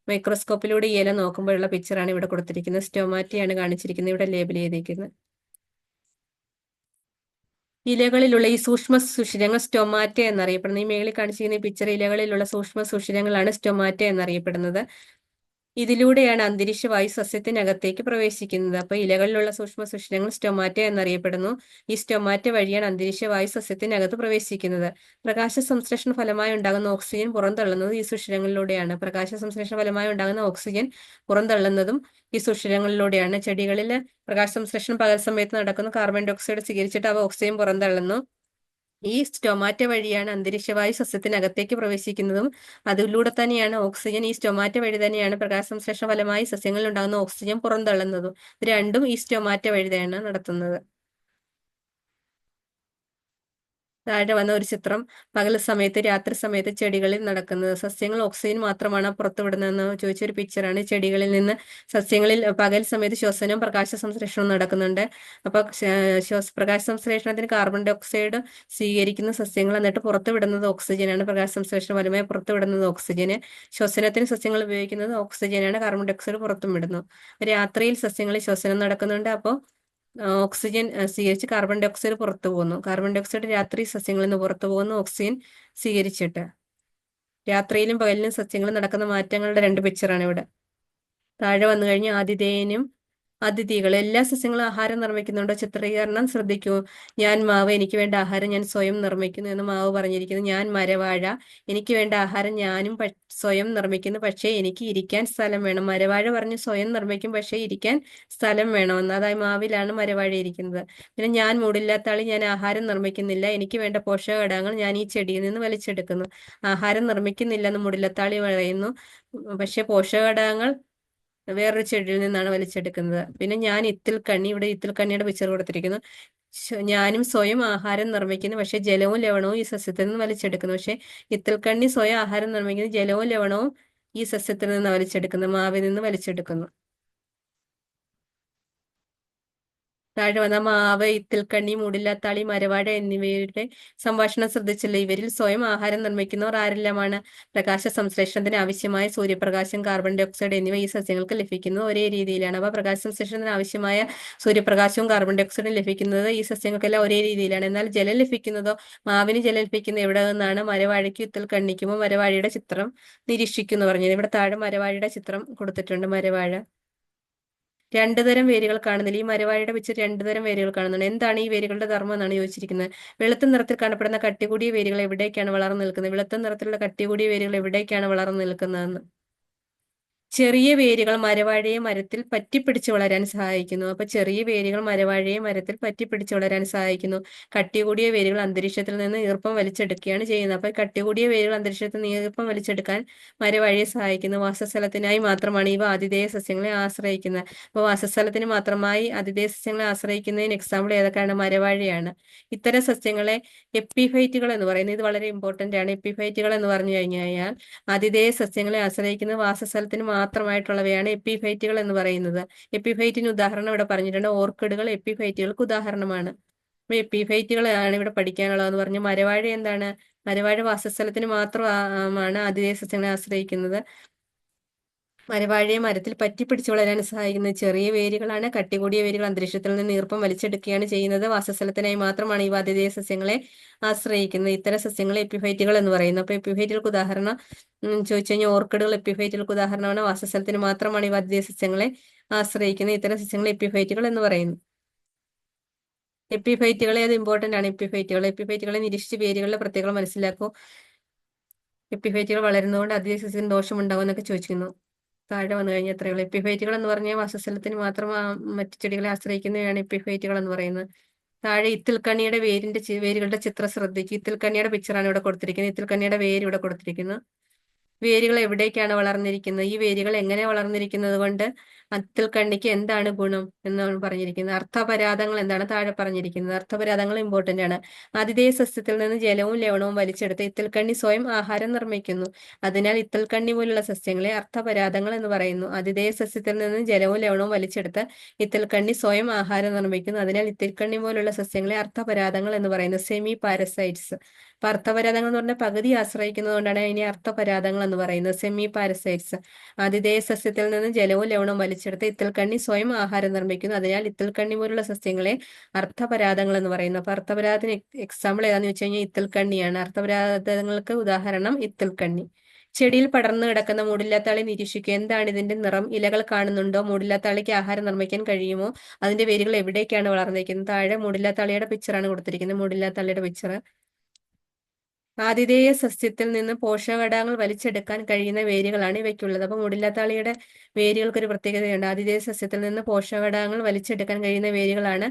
മൈക്രോസ്കോപ്പിലൂടെ ഈ ഇല നോക്കുമ്പോഴുള്ള പിക്ചറാണ് ഇവിടെ കൊടുത്തിരിക്കുന്നത്. സ്റ്റോമാറ്റയാണ് കാണിച്ചിരിക്കുന്നത്, ഇവിടെ ലേബിൾ ചെയ്തിരിക്കുന്നത്. ഇലകളിലുള്ള ഈ സൂക്ഷ്മ സുഷിരങ്ങൾ സ്റ്റൊമാറ്റ എന്നറിയപ്പെടുന്നു. ഈ മേളിൽ കാണിച്ചിരിക്കുന്ന ഈ പിക്ചർ ഇലകളിലുള്ള സൂക്ഷ്മ സുഷിരങ്ങളാണ് സ്റ്റൊമാറ്റ എന്നറിയപ്പെടുന്നത്. ഇതിലൂടെയാണ് അന്തരീക്ഷവായു സസ്യത്തിനകത്തേക്ക് പ്രവേശിക്കുന്നത്. അപ്പൊ ഇലകളിലുള്ള സൂക്ഷ്മ സുഷിരങ്ങൾ സ്റ്റൊമാറ്റ എന്നറിയപ്പെടുന്നു. ഈ സ്റ്റൊമാറ്റ വഴിയാണ് അന്തരീക്ഷവായു സസ്യത്തിനകത്ത് പ്രവേശിക്കുന്നത്. പ്രകാശ സംശ്ലേഷണ ഫലമായി ഉണ്ടാകുന്ന ഓക്സിജൻ പുറന്തള്ളുന്നത് ഈ സുഷിരങ്ങളിലൂടെയാണ്. പ്രകാശ സംശ്ലേഷണ ഫലമായി ഉണ്ടാകുന്ന ഓക്സിജൻ പുറന്തള്ളുന്നതും ഈ സുഷിരങ്ങളിലൂടെയാണ്. ചെടികളിൽ പ്രകാശ സംശ്ലേഷണം പകൽ സമയത്ത് നടക്കുന്നു. കാർബൺ ഡൈ ഓക്സൈഡ് സ്വീകരിച്ചിട്ട് അവ ഓക്സിജൻ പുറന്തള്ളുന്നു. ഈ സ്റ്റൊമാറ്റ വഴിയാണ് അന്തരീക്ഷവായു സസ്യത്തിനകത്തേക്ക് പ്രവേശിക്കുന്നതും അതിലൂടെ തന്നെയാണ് ഓക്സിജൻ ഈ സ്റ്റൊമാറ്റ വഴി തന്നെയാണ് പ്രകാശ സംശ്ലേഷണ ഫലമായി സസ്യങ്ങളിൽ ഉണ്ടാകുന്ന ഓക്സിജൻ പുറന്തള്ളുന്നതും. ഇത് രണ്ടും ഈ സ്റ്റൊമാറ്റ വഴി തന്നെയാണ് നടത്തുന്നത്. താഴെ വന്ന ഒരു ചിത്രം പകൽ സമയത്ത് രാത്രി സമയത്ത് ചെടികളിൽ നടക്കുന്നത്. സസ്യങ്ങൾ ഓക്സിജൻ മാത്രമാണ് പുറത്തുവിടുന്നതെന്ന് ചോദിച്ചൊരു പിക്ചറാണ്. ചെടികളിൽ നിന്ന് സസ്യങ്ങളിൽ പകൽ സമയത്ത് ശ്വസനവും പ്രകാശ സംശ്ലേഷണവും നടക്കുന്നുണ്ട്. അപ്പൊ പ്രകാശ സംശ്ലേഷണത്തിന് കാർബൺ ഡൈ ഓക്സൈഡ് സ്വീകരിക്കുന്ന സസ്യങ്ങൾ എന്നിട്ട് പുറത്തുവിടുന്നത് ഓക്സിജനാണ്. പ്രകാശ സംശ്ലേഷണ ഫലമായി പുറത്തുവിടുന്നത് ഓക്സിജന്. ശ്വസനത്തിന് സസ്യങ്ങൾ ഉപയോഗിക്കുന്നത് ഓക്സിജനാണ്. കാർബൺ ഡൈ ഓക്സൈഡ് പുറത്തും വിടുന്നു. രാത്രിയിൽ സസ്യങ്ങളിൽ ശ്വസനം നടക്കുന്നുണ്ട്. അപ്പോൾ ഓക്സിജൻ സ്വീകരിച്ച് കാർബൺ ഡൈ ഓക്സൈഡ് പുറത്തു പോകുന്നു. കാർബൺ ഡൈ ഓക്സൈഡ് രാത്രി സസ്യങ്ങളിൽ നിന്ന് പുറത്തു പോകുന്നു ഓക്സിജൻ സ്വീകരിച്ചിട്ട്. രാത്രിയിലും പകലിലും സസ്യങ്ങളിൽ നടക്കുന്ന മാറ്റങ്ങളുടെ രണ്ട് പിക്ചറാണ് ഇവിടെ. താഴെ വന്നു കഴിഞ്ഞാൽ ആതിഥേയനും അതിഥികൾ എല്ലാ സസ്യങ്ങളും ആഹാരം നിർമ്മിക്കുന്നുണ്ടോ? ചിത്രീകരണം ശ്രദ്ധിക്കൂ. ഞാൻ മാവ്, എനിക്ക് വേണ്ട ആഹാരം ഞാൻ സ്വയം നിർമ്മിക്കുന്നു എന്ന് മാവ് പറഞ്ഞിരിക്കുന്നു. ഞാൻ മരവാഴ, എനിക്ക് വേണ്ട ആഹാരം ഞാനും സ്വയം നിർമ്മിക്കുന്നു, പക്ഷേ എനിക്ക് ഇരിക്കാൻ സ്ഥലം വേണം. മരവാഴ പറഞ്ഞ് സ്വയം നിർമ്മിക്കും, പക്ഷേ ഇരിക്കാൻ സ്ഥലം വേണമെന്ന്. അതായത് മാവിലാണ് മരവാഴ ഇരിക്കുന്നത്. പിന്നെ ഞാൻ മൂടില്ലാത്താളി, ഞാൻ ആഹാരം നിർമ്മിക്കുന്നില്ല, എനിക്ക് വേണ്ട പോഷകഘടകങ്ങൾ ഞാൻ ഈ ചെടിയിൽ നിന്ന് വലിച്ചെടുക്കുന്നു. ആഹാരം നിർമ്മിക്കുന്നില്ലെന്ന് മൂടില്ലത്താളി പറയുന്നു, പക്ഷെ പോഷകഘടകങ്ങൾ വേറൊരു ചെടിയിൽ നിന്നാണ് വലിച്ചെടുക്കുന്നത്. പിന്നെ ഞാൻ ഇത്തിൽ കണ്ണി, ഇവിടെ ഇത്തിൽ കണ്ണിയുടെ പിക്ചർ കൊടുത്തിരിക്കുന്നു. ഞാനും സ്വയം ആഹാരം നിർമ്മിക്കുന്നു, പക്ഷെ ജലവും ലവണവും ഈ സസ്യത്തിൽ നിന്ന് വലിച്ചെടുക്കുന്നു. പക്ഷെ ഇത്തിൽ കണ്ണി സ്വയം ആഹാരം നിർമ്മിക്കുന്നു, ജലവും ലവണവും ഈ സസ്യത്തിൽ നിന്ന് വലിച്ചെടുക്കുന്നു, മാവിൽ നിന്ന് വലിച്ചെടുക്കുന്നു. താഴെ വന്ന മാവ്, ഇത്തിൽക്കണ്ണി, മൂടില്ലാത്താളി, മരവാഴ എന്നിവയുടെ സംഭാഷണം ശ്രദ്ധിച്ചില്ല. ഇവരിൽ സ്വയം ആഹാരം നിർമ്മിക്കുന്നവർ ആരെല്ലാമാണ്? പ്രകാശ സംശ്ലേഷണത്തിന് ആവശ്യമായ സൂര്യപ്രകാശം, കാർബൺ ഡൈ ഓക്സൈഡ് എന്നിവ ഈ സസ്യങ്ങൾക്ക് ലഭിക്കുന്നത് ഒരേ രീതിയിലാണ്. അപ്പൊ പ്രകാശ സംശ്ലേഷണത്തിന് ആവശ്യമായ സൂര്യപ്രകാശവും കാർബൺ ഡൈ ഓക്സൈഡും ലഭിക്കുന്നത് ഈ സസ്യങ്ങൾക്കെല്ലാം ഒരേ രീതിയിലാണ്. എന്നാൽ ജലം ലഭിക്കുന്നതോ? മാവിന് ജലം ലഭിക്കുന്നത് എവിടെ നിന്നാണ്? മരവാഴയ്ക്കും ഇത്തിൽക്കണ്ണിക്കുമോ? മരവാഴയുടെ ചിത്രം നിരീക്ഷിക്കുന്നു പറഞ്ഞത്. ഇവിടെ താഴെ മരവാഴയുടെ ചിത്രം കൊടുത്തിട്ടുണ്ട്. മരവാഴ രണ്ടു തരം വേരുകൾ കാണുന്നില്ല. ഈ മരവാഴയുടെ പിക്ചർ രണ്ടു തരം വേരുകൾ കാണുന്നുണ്ട്. എന്താണ് ഈ വേരുകളുടെ ധർമ്മം എന്നാണ് ചോദിച്ചിരിക്കുന്നത്. വെളുത്ത നിറത്തിൽ കാണപ്പെടുന്ന കട്ടികൂടിയ വേരുകൾ എവിടേക്കാണ് വളർന്നു നിൽക്കുന്നത്? വെളുത്ത നിറത്തിലുള്ള കട്ടികൂടിയ വേരുകൾ എവിടേക്കാണ് വളർന്നു നിൽക്കുന്നതെന്ന്. ചെറിയ വേരുകൾ മരവാഴയെ മരത്തിൽ പറ്റിപ്പിടിച്ച് വളരാൻ സഹായിക്കുന്നു. അപ്പൊ ചെറിയ വേരുകൾ മരവാഴയെ മരത്തിൽ പറ്റിപ്പിടിച്ച് വളരാൻ സഹായിക്കുന്നു. കട്ടികൂടിയ വേരുകൾ അന്തരീക്ഷത്തിൽ നിന്ന് ഈർപ്പം വലിച്ചെടുക്കുകയാണ് ചെയ്യുന്നത്. അപ്പൊ കട്ടികൂടിയ വേരുകൾ അന്തരീക്ഷത്തിൽ നിന്ന് ഈർപ്പം വലിച്ചെടുക്കാൻ മരവാഴയെ സഹായിക്കുന്നു. വാസസ്ഥലത്തിനായി മാത്രമാണ് ഇവ ആതിഥേയ സസ്യങ്ങളെ ആശ്രയിക്കുന്നത്. അപ്പൊ വാസസ്ഥലത്തിന് മാത്രമായി ആതിഥേയ സസ്യങ്ങളെ ആശ്രയിക്കുന്നതിന് എക്സാമ്പിൾ ഏതൊക്കെയാണ്? മരവാഴയാണ്. ഇത്തരം സസ്യങ്ങളെ എപ്പിഫൈറ്റുകൾ എന്ന് പറയുന്നത്. ഇത് വളരെ ഇമ്പോർട്ടന്റ് ആണ്. എപ്പിഫൈറ്റുകൾ എന്ന് പറഞ്ഞു കഴിഞ്ഞാൽ ആതിഥേയ സസ്യങ്ങളെ ആശ്രയിക്കുന്ന വാസസ്ഥലത്തിന് മാത്രമായിട്ടുള്ളവയാണ് എപ്പിഫൈറ്റുകൾ എന്ന് പറയുന്നത്. എപ്പിഫൈറ്റിന് ഉദാഹരണം ഇവിടെ പറഞ്ഞിട്ടുണ്ട്. ഓർക്കിഡുകൾ എപ്പിഫൈറ്റുകൾക്ക് ഉദാഹരണമാണ്. അപ്പൊ എപ്പിഫൈറ്റുകളാണ് ഇവിടെ പഠിക്കാനുള്ളതെന്ന് പറഞ്ഞു. മരവാഴ എന്താണ്? മരവാഴ വാസസ്ഥലത്തിന് മാത്രമാണ് ആതിഥേയ സസ്യങ്ങളെ ആശ്രയിക്കുന്നത്. മരവാഴയെ മരത്തിൽ പറ്റിപ്പിടിച്ച് വളരാൻ സഹായിക്കുന്ന ചെറിയ വേരുകളാണ്. കട്ടികൂടിയ വേരുകൾ അന്തരീക്ഷത്തിൽ നിന്ന് ഈർപ്പം വലിച്ചെടുക്കുകയാണ് ചെയ്യുന്നത്. വാസസ്ഥലത്തിനായി മാത്രമാണ് ഈ ആതിഥേയ സസ്യങ്ങളെ ആശ്രയിക്കുന്നത്. ഇത്തരം സസ്യങ്ങളെ എപ്പിഫൈറ്റുകൾ എന്ന് പറയുന്നു. അപ്പൊ എപ്പിഫൈറ്റുകൾക്ക് ഉദാഹരണം ചോദിച്ചു കഴിഞ്ഞാൽ ഓർക്കിഡുകൾ എപ്പിഫൈറ്റുകൾക്ക് ഉദാഹരണമാണ്. വാസസ്ഥലത്തിന് മാത്രമാണ് ഈ ആതിഥേയ സസ്യങ്ങളെ ആശ്രയിക്കുന്നത്. ഇത്തരം സസ്യങ്ങളെ എപ്പിഫൈറ്റുകൾ എന്ന് പറയുന്നു. എപ്പിഫൈറ്റുകളെ അത് ഇമ്പോർട്ടന്റ് ആണ്. എപ്പിഫൈറ്റുകളെ നിരീക്ഷിച്ച് വേരുകളുടെ പ്രത്യേകത മനസ്സിലാക്കൂ. എപ്പിഫൈറ്റുകൾ വളരുന്നതുകൊണ്ട് ആതിഥേയ സസ്യത്തിന് ദോഷമുണ്ടാകും എന്നൊക്കെ ചോദിച്ചിരുന്നു. താഴെ വന്നു കഴിഞ്ഞാൽ എത്രയുള്ളൂ. എപ്പിഫൈറ്റുകൾ എന്ന് പറഞ്ഞാൽ വാസസ്ഥലത്തിന് മാത്രം മറ്റു ചെടികളെ ആശ്രയിക്കുന്നവയാണ് എപ്പിഫൈറ്റുകൾ എന്ന് പറയുന്നത്. താഴെ ഇത്തിൽക്കണ്ണിയുടെ വേരുകളുടെ ചിത്രം ശ്രദ്ധിക്കും. ഇത്തിൽക്കണ്ണിയുടെ പിക്ചറാണ് ഇവിടെ കൊടുത്തിരിക്കുന്നത്. ഇത്തിൽക്കണ്ണിയുടെ വേര് ഇവിടെ കൊടുത്തിരിക്കുന്നു. വേരുകൾ എവിടേക്കാണ് വളർന്നിരിക്കുന്നത്? ഈ വേരുകൾ എങ്ങനെ വളർന്നിരിക്കുന്നത് കൊണ്ട് ഇത്തിൽക്കണ്ണിക്ക് എന്താണ് ഗുണം എന്നാണ് പറഞ്ഞിരിക്കുന്നത്. അർത്ഥപരാതങ്ങൾ എന്താണ് താഴെ പറഞ്ഞിരിക്കുന്നത്. അർത്ഥപരാതങ്ങൾ ഇമ്പോർട്ടന്റ് ആണ്. ആതിഥേയ സസ്യത്തിൽ നിന്ന് ജലവും ലവണവും വലിച്ചെടുത്ത് ഇത്തിൽക്കണ്ണി സ്വയം ആഹാരം നിർമ്മിക്കുന്നു. അതിനാൽ ഇത്തിൽക്കണ്ണി പോലുള്ള സസ്യങ്ങളെ അർത്ഥപരാതങ്ങൾ എന്ന് പറയുന്നു. ആതിഥേയ സസ്യത്തിൽ നിന്ന് ജലവും ലവണവും വലിച്ചെടുത്ത് ഇത്തിൽക്കണ്ണി സ്വയം ആഹാരം നിർമ്മിക്കുന്നു. അതിനാൽ ഇത്തിൽക്കണ്ണി പോലുള്ള സസ്യങ്ങളെ അർത്ഥപരാതങ്ങൾ എന്ന് പറയുന്നു. Semi parasites. അപ്പൊ അർത്ഥപരാതങ്ങൾ എന്ന് പറഞ്ഞാൽ പകുതി ആശ്രയിക്കുന്നതുകൊണ്ടാണ് അതിനെ അർത്ഥപരാതങ്ങൾ എന്ന് പറയുന്നത്. Semi parasites. ആതിഥേയ സസ്യത്തിൽ നിന്ന് ജലവും ലവണവും വലിച്ചെടുത്ത് വലിച്ചെടുത്ത് ഇത്തിൽക്കണ്ണി സ്വയം ആഹാരം നിർമ്മിക്കുന്നു. അതിനാൽ ഇത്തിൽക്കണ്ണി പോലുള്ള സസ്യങ്ങളെ അർത്ഥപരാതങ്ങൾ എന്ന് പറയുന്നു. അപ്പൊ അർത്ഥപരാതത്തിന് എക്സാമ്പിൾ ഏതാന്ന് വെച്ച് കഴിഞ്ഞാൽ ഇത്തിൽക്കണ്ണിയാണ്. അർത്ഥപരാതങ്ങൾക്ക് ഉദാഹരണം ഇത്തിൽക്കണ്ണി. ചെടിയിൽ പടർന്നു കിടക്കുന്ന മൂടില്ലാത്താളി നിരീക്ഷിക്കുക. എന്താണ് ഇതിന്റെ നിറം? ഇലകൾ കാണുന്നുണ്ടോ? മൂടില്ലാത്താളിക്ക് ആഹാരം നിർമ്മിക്കാൻ കഴിയുമോ? അതിന്റെ വേരുകൾ എവിടേക്കാണ് വളർന്നിരിക്കുന്നത്? താഴെ മൂടില്ലാത്താളിയുടെ പിക്ചറാണ് കൊടുത്തിരിക്കുന്നത്. മൂടില്ലാത്താളിയുടെ പിക്ചർ. ആതിഥേയ സസ്യത്തിൽ നിന്ന് പോഷകഘടകങ്ങൾ വലിച്ചെടുക്കാൻ കഴിയുന്ന വേരുകളാണ് ഇവയ്ക്കുള്ളത്. അപ്പൊ മൂടില്ലാത്താളിയുടെ വേരുകൾക്ക് ഒരു പ്രത്യേകതയുണ്ട്. ആതിഥേയ സസ്യത്തിൽ നിന്ന് പോഷകഘടകങ്ങൾ വലിച്ചെടുക്കാൻ കഴിയുന്ന വേരുകളാണ്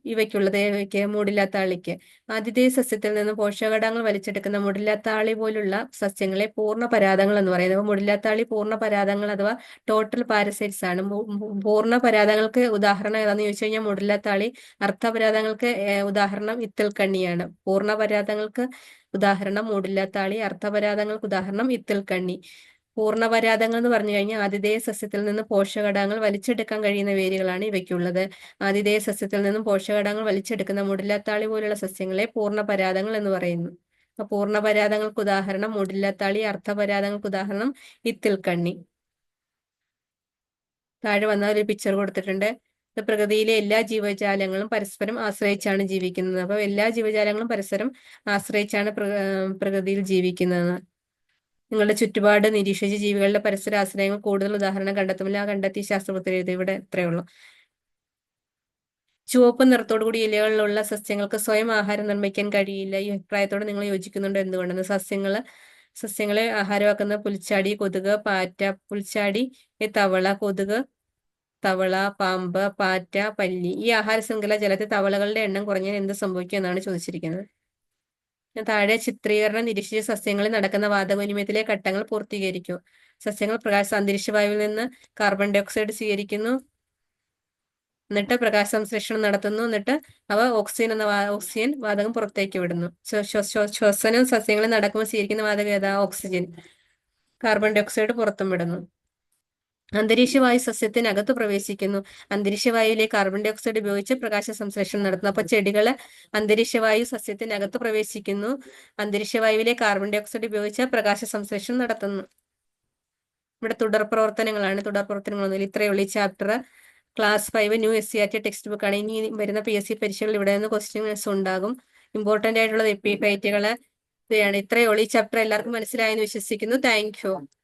ഇവയ്ക്കുള്ളത്. ഇവയ്ക്ക് മൂടില്ലാത്താളിക്ക്. ആതിഥേയ സസ്യത്തിൽ നിന്ന് പോഷകഘടകങ്ങൾ വലിച്ചെടുക്കുന്ന മുടില്ലാത്താളി പോലുള്ള സസ്യങ്ങളെ പൂർണ്ണ പരാതങ്ങൾ എന്ന് പറയുന്നത്. മുടില്ലാത്താളി പൂർണ്ണ പരാതങ്ങൾ അഥവാ ടോട്ടൽ പാരസൈറ്റ്സ് ആണ്. പൂർണ്ണ പരാതങ്ങൾക്ക് ഉദാഹരണം ഏതാന്ന് ചോദിച്ചു കഴിഞ്ഞാൽ മുടില്ലാത്താളി. അർത്ഥപരാതങ്ങൾക്ക് ഉദാഹരണം ഇത്തിൽക്കണ്ണിയാണ്. പൂർണ്ണ പരാതങ്ങൾക്ക് ഉദാഹരണം മൂടില്ലാത്താളി. അർത്ഥപരാതങ്ങൾക്ക് ഉദാഹരണം ഇത്തിൽക്കണ്ണി. പൂർണ്ണപരാതങ്ങൾ എന്ന് പറഞ്ഞു കഴിഞ്ഞാൽ ആതിഥേയ സസ്യത്തിൽ നിന്ന് പോഷകഘടകങ്ങൾ വലിച്ചെടുക്കാൻ കഴിയുന്ന വേരുകളാണ് ഇവയ്ക്കുള്ളത്. ആതിഥേയ സസ്യത്തിൽ നിന്നും പോഷകഘടകങ്ങൾ വലിച്ചെടുക്കുന്ന മുടില്ലാത്താളി പോലുള്ള സസ്യങ്ങളെ പൂർണ്ണപരാതങ്ങൾ എന്ന് പറയുന്നു. അപ്പൊ പൂർണ്ണപരാതങ്ങൾക്ക് ഉദാഹരണം മുടില്ലാത്താളി. അർത്ഥപരാതങ്ങൾക്ക് ഉദാഹരണം ഇത്തിൽക്കണ്ണി. താഴെ വന്ന ഒരു പിക്ചർ കൊടുത്തിട്ടുണ്ട്. പ്രകൃതിയിലെ എല്ലാ ജീവജാലങ്ങളും പരസ്പരം ആശ്രയിച്ചാണ് ജീവിക്കുന്നത്. അപ്പൊ എല്ലാ ജീവജാലങ്ങളും പരസ്പരം ആശ്രയിച്ചാണ് പ്രകൃതിയിൽ ജീവിക്കുന്നത്. നിങ്ങളുടെ ചുറ്റുപാട് നിരീക്ഷിച്ച് ജീവികളുടെ പരസ്പര ആശ്രയങ്ങൾ കൂടുതൽ ഉദാഹരണം കണ്ടെത്തുമില്ല. കണ്ടെത്തി ശാസ്ത്രപുസ്തകം എഴുതി. ഇവിടെ ഇത്രയേ ഉള്ളൂ. ചുവപ്പ് നിറത്തോടു കൂടി ഇലകളിലുള്ള സസ്യങ്ങൾക്ക് സ്വയം ആഹാരം നിർമ്മിക്കാൻ കഴിയില്ല. ഈ അഭിപ്രായത്തോട് നിങ്ങൾ യോജിക്കുന്നുണ്ടോ? എന്തുകൊണ്ടെന്ന്? സസ്യങ്ങളെ ആഹാരമാക്കുന്ന പുൽച്ചാടി, കൊതുക്, പാറ്റ. പുൽച്ചാടി, തവള, കൊതുക്, തവള, പാമ്പ്, പാറ്റ, പല്ലി. ഈ ആഹാര ശൃംഖല ജലത്തിൽ തവളകളുടെ എണ്ണം കുറഞ്ഞാൽ എന്ത് സംഭവിക്കും എന്നാണ് ചോദിച്ചിരിക്കുന്നത്. താഴെ ചിത്രീകരണം നിരീക്ഷിച്ച സസ്യങ്ങളിൽ നടക്കുന്ന വാതകവിനിമയത്തിലെ ഘട്ടങ്ങൾ പൂർത്തീകരിക്കൂ. സസ്യങ്ങൾ അന്തരീക്ഷവായുവിൽ നിന്ന് കാർബൺ ഡൈ ഓക്സൈഡ് സ്വീകരിക്കുന്നു. എന്നിട്ട് പ്രകാശ സംശ്ലേഷണം നടത്തുന്നു. എന്നിട്ട് അവ ഓക്സിജൻ വാതകം പുറത്തേക്ക് വിടുന്നു. ശ്വസനം സസ്യങ്ങളിൽ നടക്കുമ്പോൾ സ്വീകരിക്കുന്ന വാതകം ഏതാ? ഓക്സിജൻ. കാർബൺ ഡൈ ഓക്സൈഡ് പുറത്തും വിടുന്നു. അന്തരീക്ഷവായു സസ്യത്തിനകത്ത് പ്രവേശിക്കുന്നു. അന്തരീക്ഷവായുവിലെ കാർബൺ ഡൈ ഓക്സൈഡ് ഉപയോഗിച്ച് പ്രകാശ സംശ്ലേഷണം നടത്തുന്നു. അപ്പൊ ചെടികള് അന്തരീക്ഷവായു സസ്യത്തിനകത്ത് പ്രവേശിക്കുന്നു. അന്തരീക്ഷവായുവിലെ കാർബൺ ഡൈ ഓക്സൈഡ് ഉപയോഗിച്ച് പ്രകാശ സംശ്ലേഷണം നടത്തുന്നു. ഇവിടെ തുടർ പ്രവർത്തനങ്ങളൊന്നുമില്ല. ഇത്രയേ ഉള്ളൂ ഈ chapter. Class 5 new SCERT text book ആണ്. ഇനി വരുന്ന PSC പരീക്ഷകൾ ഇവിടെ നിന്ന് ക്വസ്റ്റ്യൻസ് ഉണ്ടാകും. ഇമ്പോർട്ടന്റ് ആയിട്ടുള്ളത് എപ്പിഫൈറ്റുകള് ഇത്രയേ ഉള്ളൂ. ഈ ചാപ്റ്റർ എല്ലാവർക്കും മനസ്സിലായെന്ന് വിശ്വസിക്കുന്നു. Thank you.